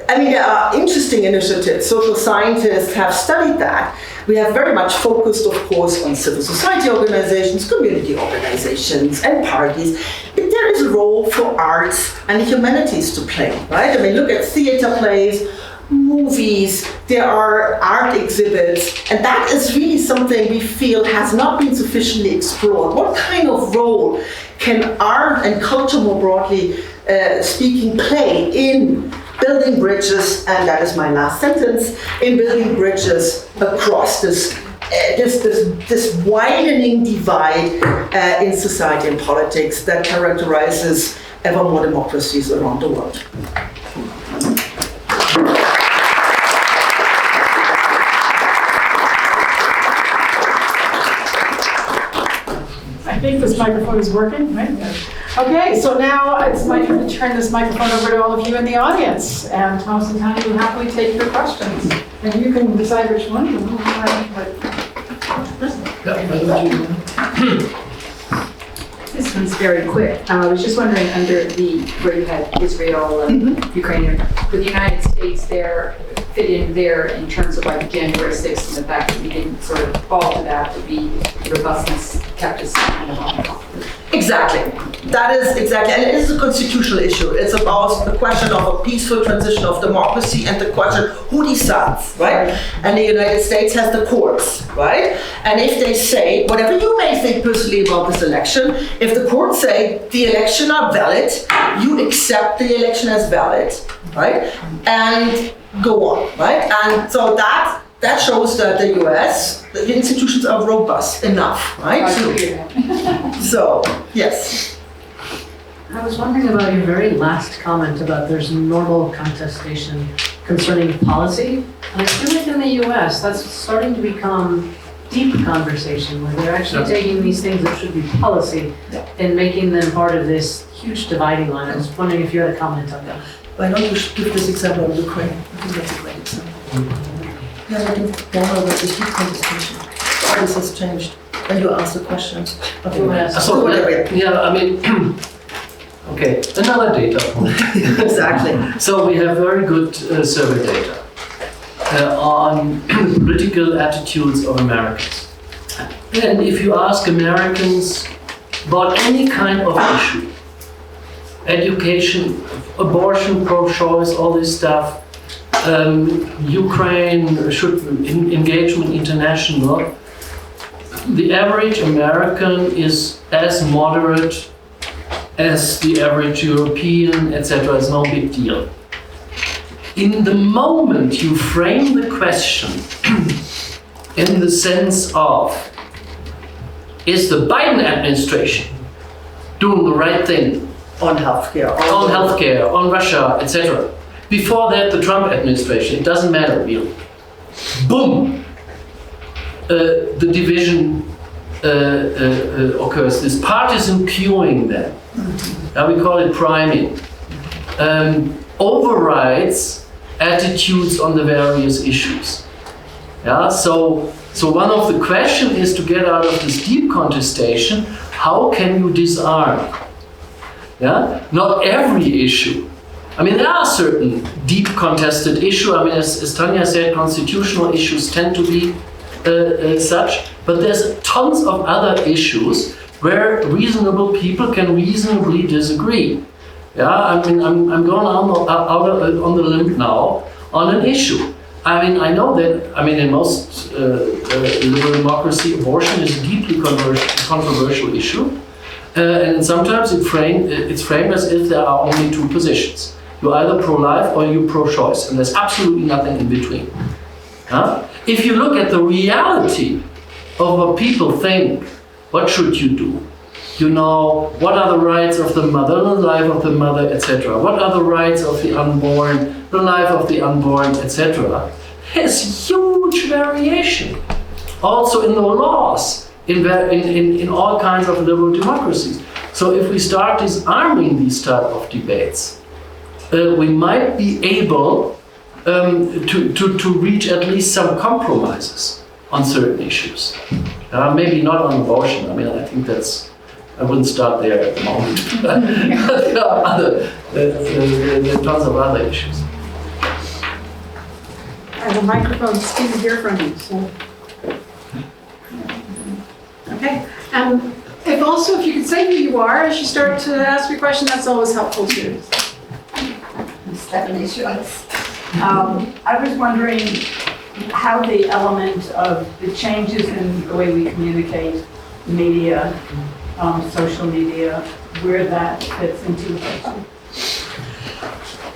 there are interesting initiatives. Social scientists have studied that. We have very much focused, of course, on civil society organizations, community organizations, and parties. But there is a role for arts and the humanities to play, right? Look at theater plays, movies, there are art exhibits, and that is really something we feel has not been sufficiently explored. What kind of role can art and culture more broadly speaking play in building bridges, and that is my last sentence, in building bridges across this widening divide in society and politics that characterizes ever more democracies around the world. I think this microphone is working, right? Okay, so now it's my turn to turn this microphone over to all of you in the audience. And Thomas and Tanja will happily take your questions. And you can decide which one. This one's very quick. I was just wondering, where you had Israel, Ukraine, would the United States fit in there in terms of like January 6th and the fact that we didn't sort of fall to that, to be robustness kept us kind of on. Exactly. That is exactly, and it is a constitutional issue. It's about the question of a peaceful transition of democracy and the question who decides, right? And the United States has the courts, right? And if they say, whatever you may think personally about this election, if the courts say the election are valid, you accept the election as valid, right? And go on, right? And so that shows that the US, the institutions are robust enough, right? So, yes. I was wondering about your very last comment about there's normal contestation concerning policy. And I feel like in the US, that's starting to become deep conversation where they're actually taking these things that should be policy and making them part of this huge dividing line. I was wondering if you had a comment on that. Why don't you give this example of Ukraine? I think that's a great example. Yeah, I think Donna was a deep contestation. All this has changed. And you asked the question. Okay, another data point. Exactly. So we have very good survey data on political attitudes of Americans. And if you ask Americans about any kind of issue, education, abortion, pro-choice, all this stuff, Ukraine should engagement international, the average American is as moderate as the average European, etc. It's no big deal. In the moment you frame the question in the sense of, is the Biden administration doing the right thing On healthcare. on Russia, etc. Before that, the Trump administration, it doesn't matter really. Boom! The division occurs. This partisan queuing then, we call it priming, overrides attitudes on the various issues. Yeah, so one of the questions is to get out of this deep contestation, how can you disarm? Yeah? Not every issue I mean, there are certain deep contested issues. I mean, as Tanja said, constitutional issues tend to be such, but there's tons of other issues where reasonable people can reasonably disagree. Yeah, I mean, I'm going on the limb now on an issue. I mean, I know that, I mean, in most liberal democracy, abortion is a deeply controversial issue. And sometimes it's framed as if there are only two positions. You're either pro-life or you're pro-choice, and there's absolutely nothing in between. Huh? If you look at the reality of what people think, what should you do? You know, what are the rights of the mother, the life of the mother, etc.? What are the rights of the unborn, the life of the unborn, etc.? There's huge variation. Also in the laws, in all kinds of liberal democracies. So if we start disarming these type of debates, we might be able to reach at least some compromises on certain issues. Maybe not on abortion. I mean, I think I wouldn't start there at the moment. There are tons of other issues. And the microphone's keen to hear from you, so. Okay, and if you could say who you are as you start to ask your question, that's always helpful too. Stephanie Schultz. I was wondering how the element of the changes in the way we communicate, media, social media, where that fits into it.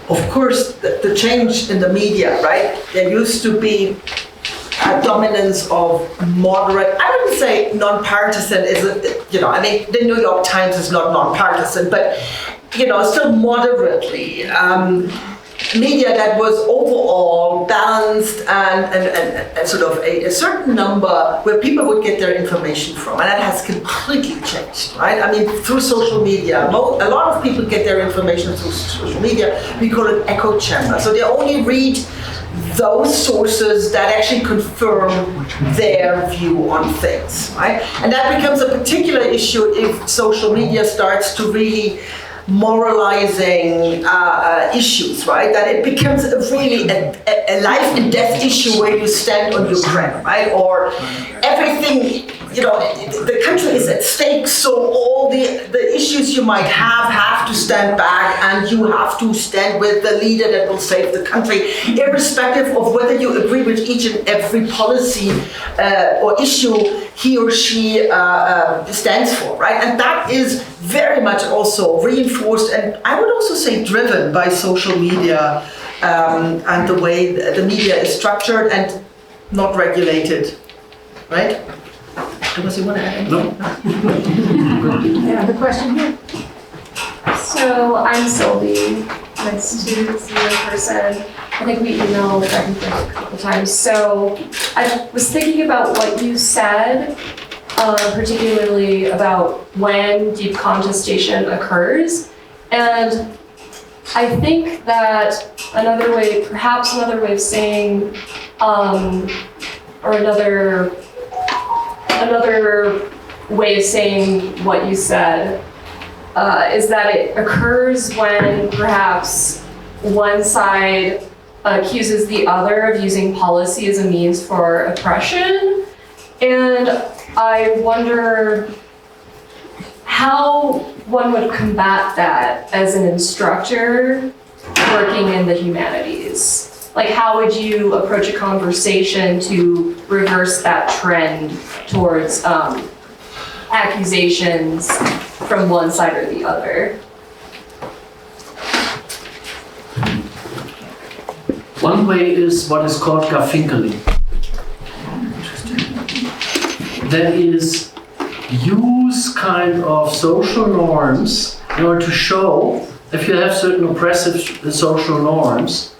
Of course, the change in the media, right? There used to be a dominance of moderate, I wouldn't say non-partisan, I mean, the New York Times is not non-partisan, but, still moderately. Media that was overall balanced and sort of a certain number where people would get their information from, and that has completely changed, right? I mean, through social media, a lot of people get their information through social media. We call it echo chamber. So they only read those sources that actually confirm their view on things, right? And that becomes a particular issue if social media starts to really moralizing issues, right? That it becomes really a life and death issue where you stand on Ukraine, right? Or everything, the country is at stake, so all the issues you might have to stand back, and you have to stand with the leader that will save the country, irrespective of whether you agree with each and every policy or issue he or she stands for, right? And that is very much also reinforced, and I would also say driven by social media and the way the media is structured and not regulated, right? Unless you want to add anything? Yeah, the question here. So I'm Sylvie. Nice to see you in person. I think we emailed back and forth a couple times. So I was thinking about what you said, particularly about when deep contestation occurs. And I think that another way of saying, or another way of saying what you said is that it occurs when perhaps one side accuses the other of using policy as a means for oppression. And I wonder how one would combat that as an instructor working in the humanities. Like, how would you approach a conversation to reverse that trend towards accusations from one side or the other? One way is what is called Garfinkeling. That is, use kind of social norms in order to show if you have certain oppressive social norms,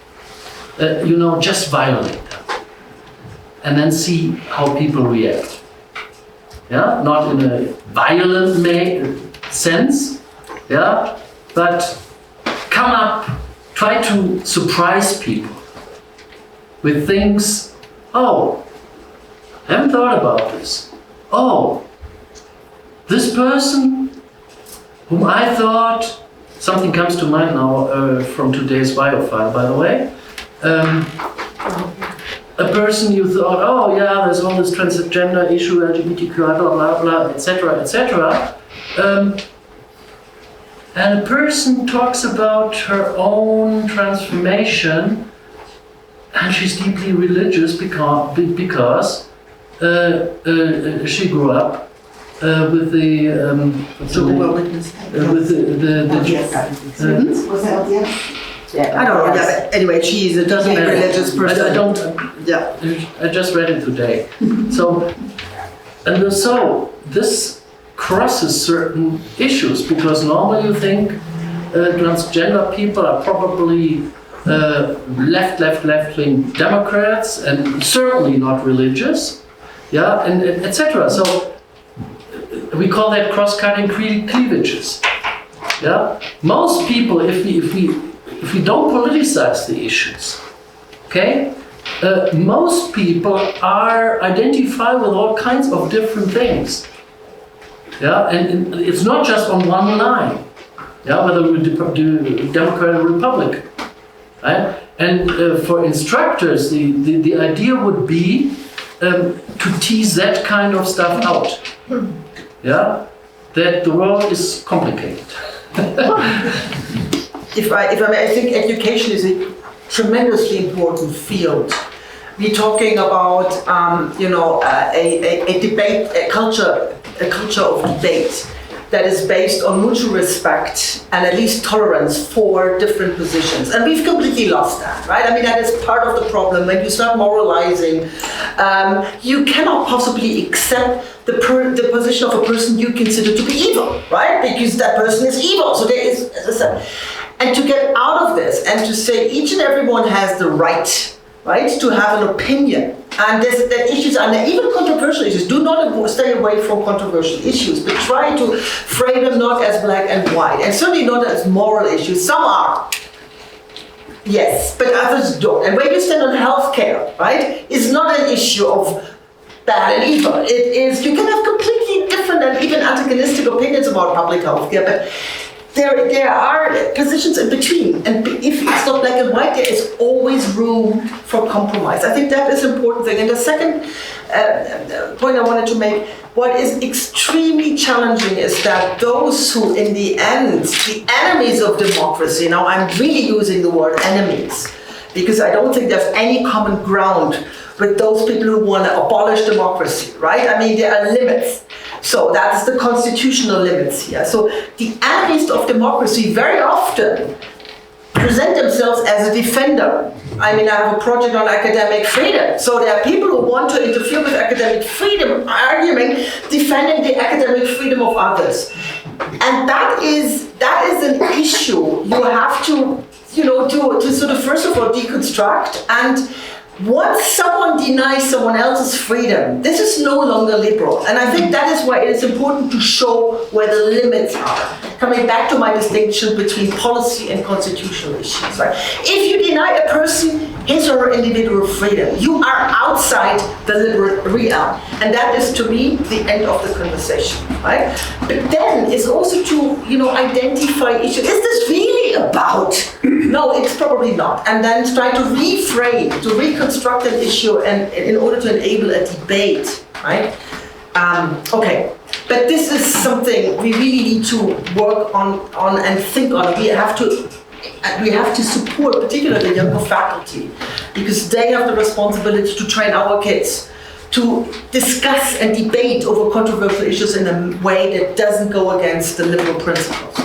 just violate them. And then see how people react. Yeah, not in a violent sense, yeah, but come up, try to surprise people with things. Oh, I haven't thought about this. Oh, this person whom I thought something comes to mind now from today's biofile, by the way. A person you thought, oh yeah, there's all this transgender issue, LGBTQI, blah blah blah, etc., etc. And a person talks about her own transformation, and she's deeply religious because she grew up with the I don't know. Yeah, but anyway, she is a doesn't matter. religious person. I don't. Yeah. I just read it today. So this crosses certain issues, because normally you think transgender people are probably left-wing Democrats and certainly not religious, yeah, and etc. So we call that cross-cutting cleavages. Yeah, most people, if we don't politicize the issues, okay, most people are identify with all kinds of different things. Yeah, and it's not just on one line. Yeah, whether we do Democrat or Republican, right? And for instructors, the idea would be to tease that kind of stuff out. Yeah, that the world is complicated. If I may, I think education is a tremendously important field. We're talking about, a debate, a culture of debate that is based on mutual respect and at least tolerance for different positions. And we've completely lost that, right? I mean, that is part of the problem. When you start moralizing, you cannot possibly accept the position of a person you consider to be evil, right? Because that person is evil. So there is, as I said, and to get out of this and to say each and everyone has the right to have an opinion. And that issues, and even controversial issues, do not stay away from controversial issues, but try to frame them not as black and white, and certainly not as moral issues. Some are, yes, but others don't. And where you stand on healthcare, right, is not an issue of bad and evil. It is, you can have completely different and even antagonistic opinions about public healthcare, but there are positions in between, and if it's not black and white, there is always room for compromise. I think that is an important thing. And the second point I wanted to make, what is extremely challenging is that those who, in the end, the enemies of democracy, now I'm really using the word enemies, because I don't think there's any common ground with those people who want to abolish democracy, right? I mean, there are limits. So that's the constitutional limits here. So the enemies of democracy very often present themselves as a defender. I mean, I have a project on academic freedom. So there are people who want to interfere with academic freedom, arguing, defending the academic freedom of others. And that is an issue you have to, to sort of first of all deconstruct. And once someone denies someone else's freedom, this is no longer liberal. And I think that is why it is important to show where the limits are. Coming back to my distinction between policy and constitutional issues, right? If you deny a person his or her individual freedom, you are outside the liberal realm. And that is, to me, the end of the conversation, right? But then it's also to, identify issues. Is this really about? No, it's probably not. And then try to reframe, to reconstruct an issue, and in order to enable a debate, right? Okay, but this is something we really need to work on and think on. We have to support, particularly the younger faculty, because they have the responsibility to train our kids to discuss and debate over controversial issues in a way that doesn't go against the liberal principles.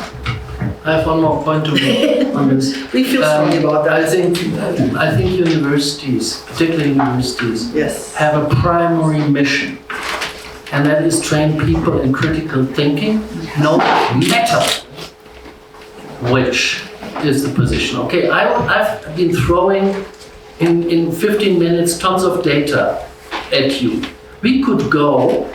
I have one more point to make on this. We feel strongly about that. I think universities, particularly universities, yes, have a primary mission, and that is train people in critical thinking, no matter which is the position. Okay, I've been throwing in 15 minutes tons of data at you. We could go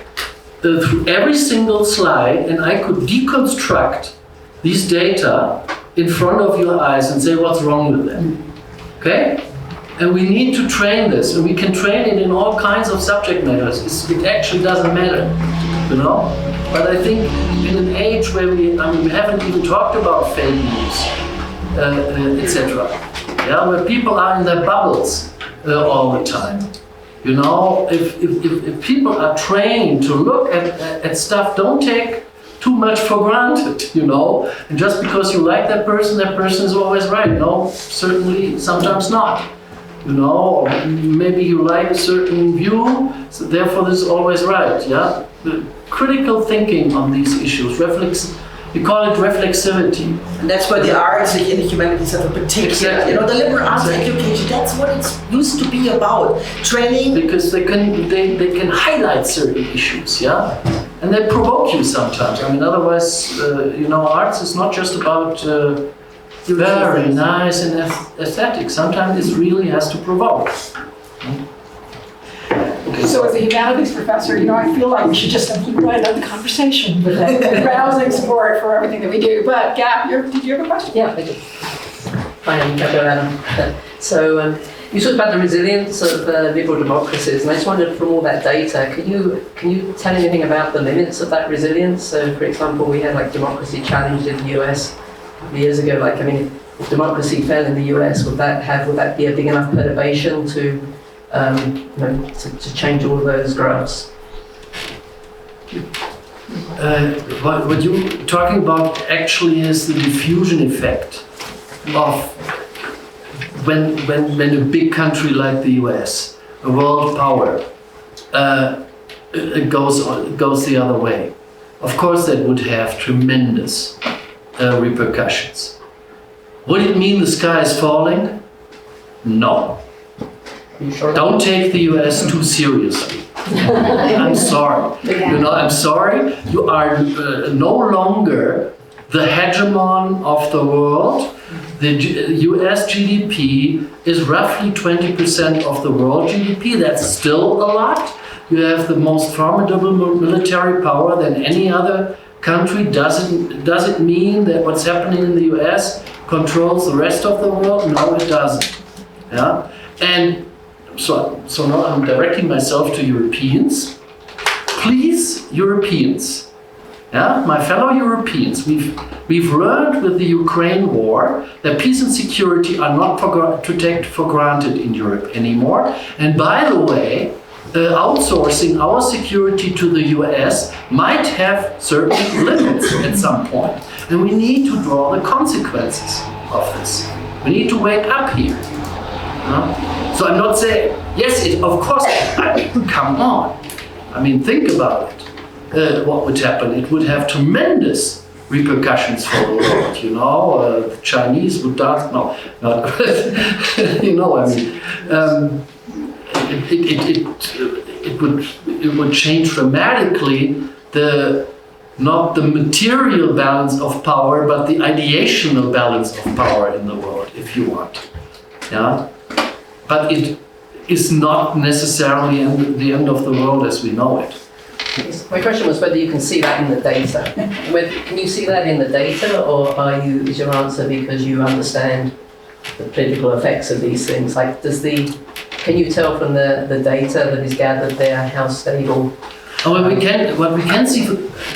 through every single slide, and I could deconstruct these data in front of your eyes and say what's wrong with them. Okay? And we need to train this, and we can train it in all kinds of subject matters. It actually doesn't matter. you know. But I think in an age where we haven't even talked about fake news, etc. Yeah, where people are in their bubbles all the time. You know, if people are trained to look at stuff, don't take too much for granted, you know. And just because you like that person is always right. No, certainly, sometimes not. You know, or maybe you like a certain view, so therefore this is always right, yeah? The critical thinking on these issues, we call it reflexivity. And that's why the arts and the humanities have a particular, Exactly. you know, the liberal arts education, that's what it's used to be about. Training. Because they can highlight certain issues, yeah? And they provoke you sometimes. I mean, otherwise, you know, arts is not just about very nice and aesthetic. Sometimes it really has to provoke. Okay, So as a humanities professor, you know, I feel like we should just keep right on the conversation with that rousing support for everything that we do. But Gab, did you have a question? Yeah, I do. Hi, I'm Tanja Börzel. So you talked about the resilience of liberal democracies, and I just wondered from all that data, can you tell anything about the limits of that resilience? So, for example, we had like democracy challenged in the US years ago. Like, I mean, if democracy fell in the US, would that be a big enough perturbation to to change all of those graphs? What you're talking about actually is the diffusion effect of when a big country like the US, a world power, goes the other way. Of course, that would have tremendous repercussions. Would it mean the sky is falling? No. You sure? Don't take the US too seriously. I'm sorry. You know, I'm sorry. You are no longer the hegemon of the world. The US GDP is roughly 20% of the world GDP. That's still a lot. You have the most formidable military power than any other country. Does it mean that what's happening in the US controls the rest of the world? No, it doesn't. Yeah, and so now I'm directing myself to Europeans. Please, Europeans, yeah, my fellow Europeans, we've learned with the Ukraine war that peace and security are not to take for granted in Europe anymore. And by the way, outsourcing our security to the US might have certain limits at some point. And we need to draw the consequences of this. We need to wake up here. So I'm not saying, yes, of course, come on. I mean, think about it. What would happen? It would have tremendous repercussions for the world, you know. The Chinese would dance, no, not you know, I mean, it would change dramatically not the material balance of power, but the ideational balance of power in the world, if you want. Yeah. But it is not necessarily the end of the world as we know it. My question was whether you can see that in the data. Can you see that in the data, or is your answer because you understand the political effects of these things? Like, can you tell from the data that is gathered there how stable? What we can see,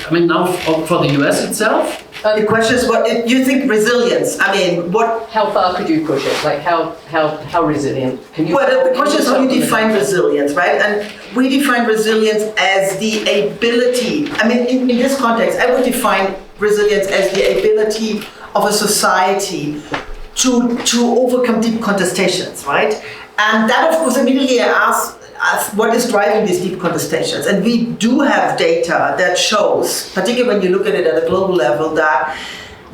I mean, now for the US itself. The question is, what you think resilience? I mean, what? How far could you push it? Like, how resilient? Well, the question is how you define resilience, right? And we define resilience as the ability. I mean, in this context, I would define resilience as the ability of a society to overcome deep contestations, right? And that, of course, immediately asks what is driving these deep contestations. And we do have data that shows, particularly when you look at it at a global level, that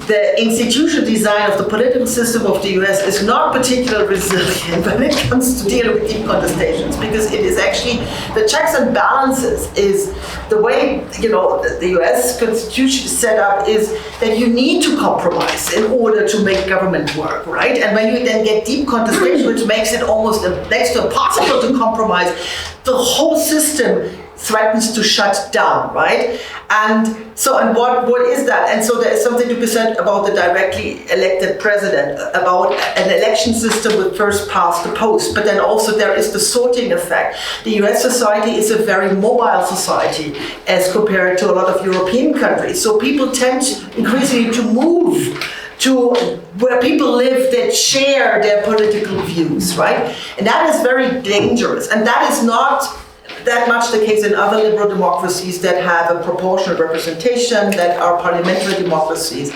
the institutional design of the political system of the US is not particularly resilient when it comes to dealing with deep contestations, because it is actually the checks and balances is the way, you know, the US constitution is set up is that you need to compromise in order to make government work, right? And when you then get deep contestation, which makes it almost next to impossible to compromise, the whole system threatens to shut down, right? And so, and what is that? And so there is something to be said about the directly elected president, about an election system with first past the post, but then also there is the sorting effect. The US society is a very mobile society as compared to a lot of European countries. So people tend increasingly to move to where people live that share their political views, right? And that is very dangerous. And that is not that much the case in other liberal democracies that have a proportional representation, that are parliamentary democracies.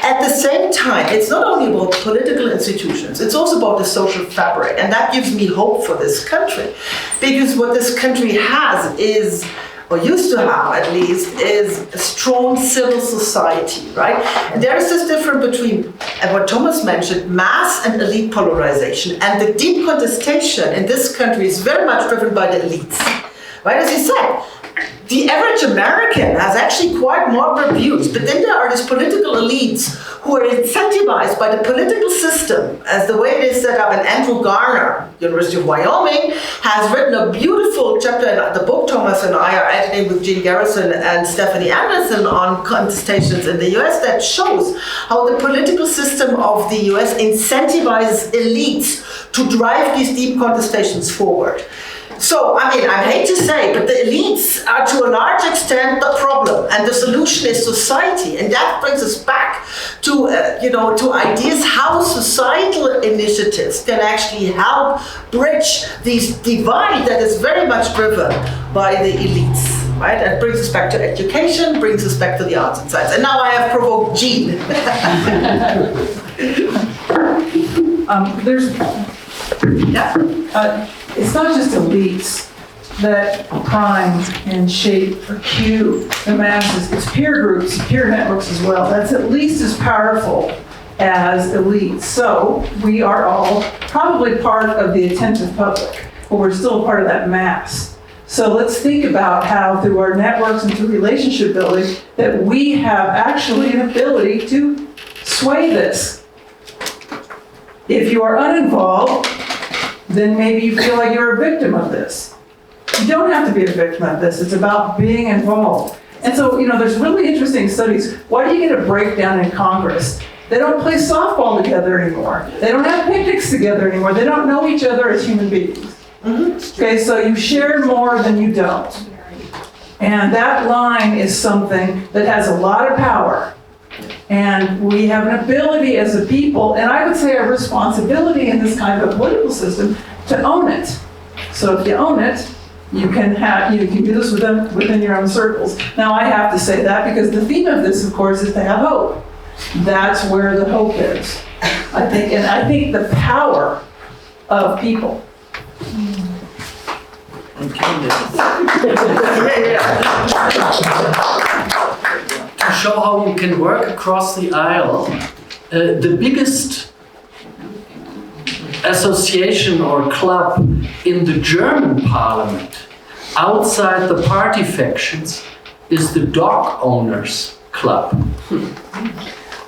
At the same time, it's not only about political institutions, it's also about the social fabric. And that gives me hope for this country. Because what this country has is, or used to have at least, is a strong civil society, right? And there is this difference between, what Thomas mentioned, mass and elite polarization. And the deep contestation in this country is very much driven by the elites, right? As you said, the average American has actually quite moderate views, but then there are these political elites who are incentivized by the political system as the way it is set up. And Andrew Garner, University of Wyoming, has written a beautiful chapter in the book Thomas and I are editing with Jean Garrison and Stephanie Anderson on contestations in the US that shows how the political system of the US incentivizes elites to drive these deep contestations forward. So, I mean, I hate to say, but the elites are to a large extent the problem, and the solution is society. And that brings us back to, to ideas how societal initiatives can actually help bridge this divide that is very much driven by the elites, right? And brings us back to education, brings us back to the arts and science. And now I have provoked Jean. It's not just elites that prime and shape or cue the masses. It's peer groups, peer networks as well. That's at least as powerful as elites. So we are all probably part of the attentive public, but we're still part of that mass. So let's think about how through our networks and through relationship building that we have actually an ability to sway this. If you are uninvolved, then maybe you feel like you're a victim of this. You don't have to be a victim of this. It's about being involved. And so, there's really interesting studies. Why do you get a breakdown in Congress? They don't play softball together anymore. They don't have picnics together anymore. They don't know each other as human beings. Okay, so you share more than you don't. And that line is something that has a lot of power. And we have an ability as a people, and I would say a responsibility in this kind of a political system to own it. So if you own it, you can do this within your own circles. Now I have to say that because the theme of this, of course, is to have hope. That's where the hope is, I think, and I think the power of people. To show how you can work across the aisle, the biggest association or club in the German parliament, outside the party factions, is the dog owners club.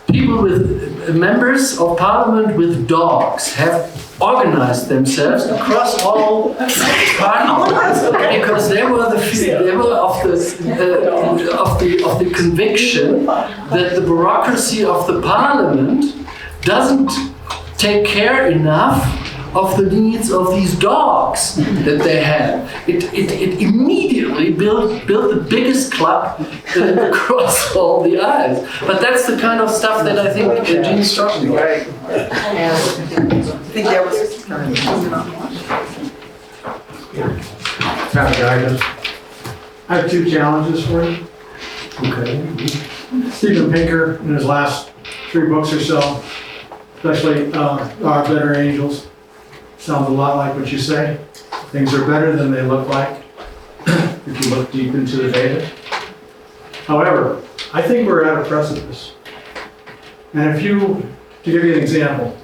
People with members of parliament with dogs have organized themselves across all parties because they were of the conviction that the bureaucracy of the parliament doesn't take care enough of the needs of these dogs that they have. It immediately built the biggest club across all the aisles. But that's the kind of stuff that I think Jean's talking about. I think there was... I have two challenges for you. Okay. Steven Pinker, in his last 3 books or so, especially Our Better Angels, sounds a lot like what you say. Things are better than they look like if you look deep into the data. However, I think we're at a precipice. And to give you an example,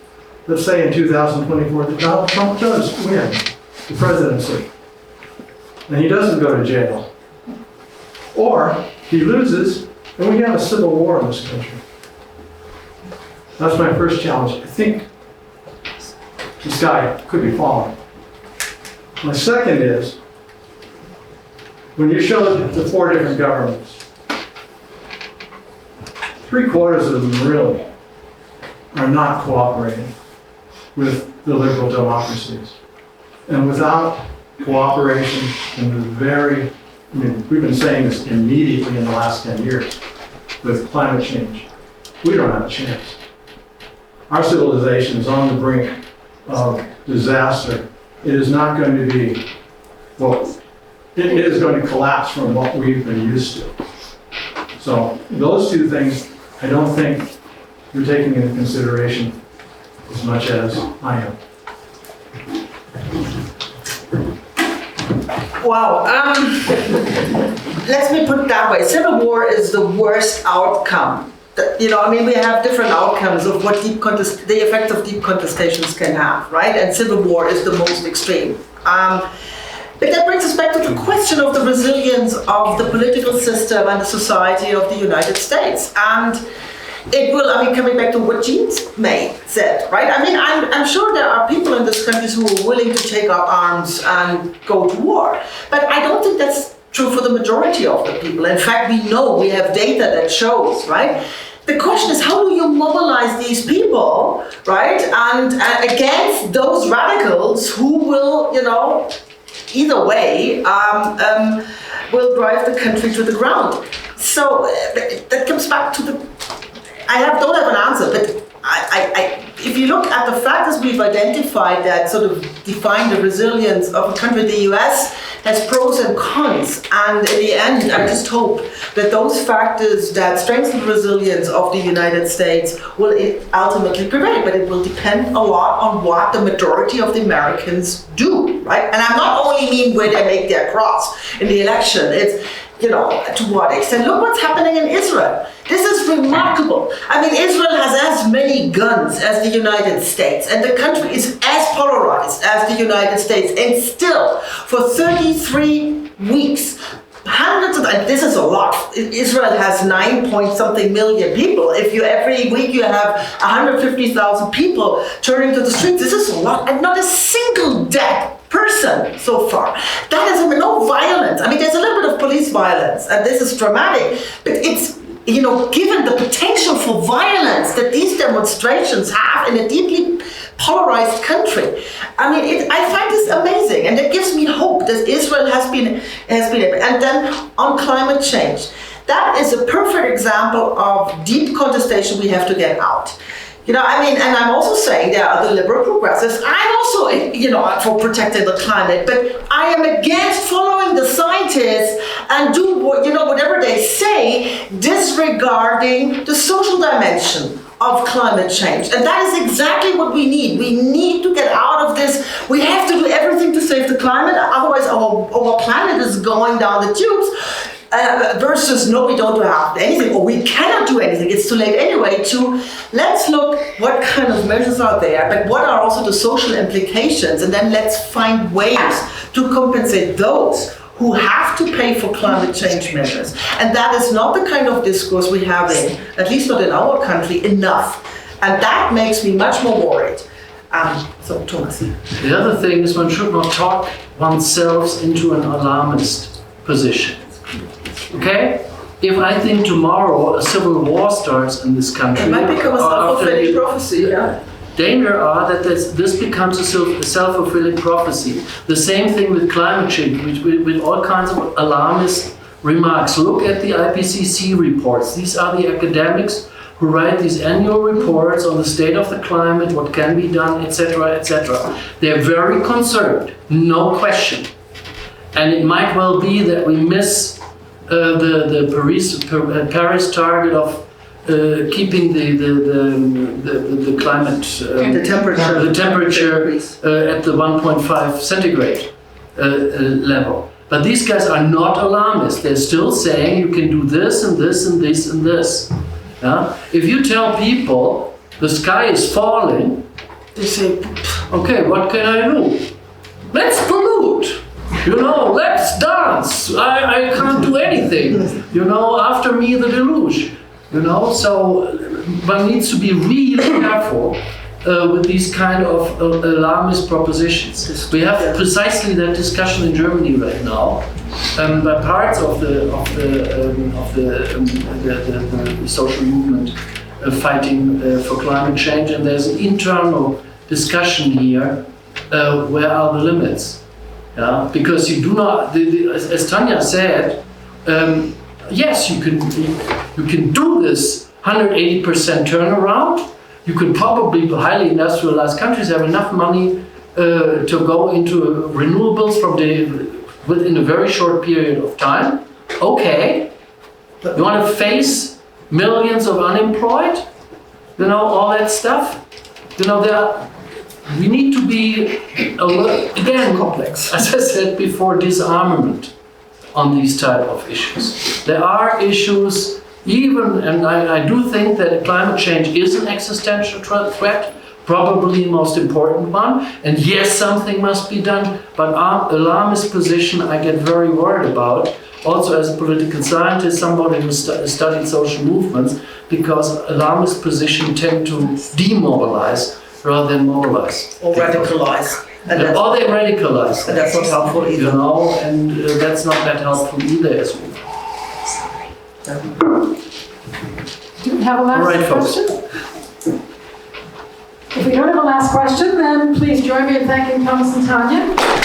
let's say in 2024 that Donald Trump does win the presidency, and he doesn't go to jail. Or he loses, and we have a civil war in this country. That's my first challenge. I think the sky could be falling. My second is, when you showed the 4 different governments, 3/4 of them really are not cooperating with the liberal democracies. And without cooperation in the we've been saying this immediately in the last 10 years, with climate change, we don't have a chance. Our civilization is on the brink of disaster. It is not going to be, it is going to collapse from what we've been used to. So those 2 things, I don't think you're taking into consideration as much as I am. Wow. Let me put it that way. Civil war is the worst outcome. We have different outcomes of what the effects of deep contestations can have, right? And civil war is the most extreme. But that brings us back to the question of the resilience of the political system and the society of the United States. And it will, coming back to what Jean said, right? I'm sure there are people in this country who are willing to take up arms and go to war. But I don't think that's true for the majority of the people. In fact, we have data that shows, right? The question is, how do you mobilize these people, right? And against those radicals who will, either way, will drive the country to the ground. So that comes back to don't have an answer, but if you look at the factors we've identified that sort of define the resilience of a country, the US has pros and cons, and in the end, I just hope that those factors that strengthen the resilience of the United States will ultimately prevail, but it will depend a lot on what the majority of the Americans do, right? And I'm not only mean where they make their cross in the election, it's to what extent. Look what's happening in Israel. This is remarkable. Israel has as many guns as the United States, and the country is as polarized as the United States, and still, for 33 weeks, this is a lot. Israel has 9-point-something million people. If every week you have 150,000 people turning to the streets, this is a lot, and not a single death person so far. That is no violence. There's a little bit of police violence, and this is dramatic, but it's, given the potential for violence that these demonstrations have in a deeply polarized country, I find this amazing, and it gives me hope that Israel has been able. And then on climate change, that is a perfect example of deep contestation we have to get out. And I'm also saying there are the liberal progressives. I'm also, for protecting the climate, but I am against following the scientists and do whatever they say, disregarding the social dimension of climate change. And that is exactly what we need. We need to get out of this. We have to do everything to save the climate, otherwise our planet is going down the tubes. Versus no, we don't have anything, or we cannot do anything, it's too late anyway, let's look what kind of measures are there, but what are also the social implications, and then let's find ways to compensate those who have to pay for climate change measures. And that is not the kind of discourse we have at least not in our country, enough. And that makes me much more worried. So, Thomas. The other thing is one should not talk oneself into an alarmist position. Okay? If I think tomorrow a civil war starts in this country, it might become a self-fulfilling prophecy. Yeah. Danger are that this becomes a self-fulfilling prophecy. The same thing with climate change, with all kinds of alarmist remarks. Look at the IPCC reports. These are the academics who write these annual reports on the state of the climate, what can be done, etc., etc. They're very concerned, no question. And it might well be that we miss the Paris target of keeping the climate the temperature at the 1.5 centigrade level. But these guys are not alarmists. They're still saying you can do this and this and this and this. If you tell people the sky is falling, they say, okay, what can I do? Let's pollute. Let's dance. I can't do anything. After me the deluge. So one needs to be really careful with these kind of alarmist propositions. We have precisely that discussion in Germany right now. By parts of the social movement fighting for climate change, and there's an internal discussion here. Where are the limits? Yeah, because you do not, as Tanja said, yes, you can do this 180% turnaround. You could probably, highly industrialized countries have enough money to go into renewables within a very short period of time. Okay, you want to face millions of unemployed, all that stuff. We need to be, again, complex. As I said before, disarmament on these type of issues. There are issues, and I do think that climate change is an existential threat, probably the most important one. And yes, something must be done, but alarmist position I get very worried about. Also as a political scientist, somebody who studied social movements, because alarmist positions tend to demobilize rather than mobilize. Or radicalize. Or they radicalize. And that's not helpful either. And that's not that helpful either as well. Do we have a last All right, folks. question? If we don't have a last question, then please join me in thanking Thomas and Tanja.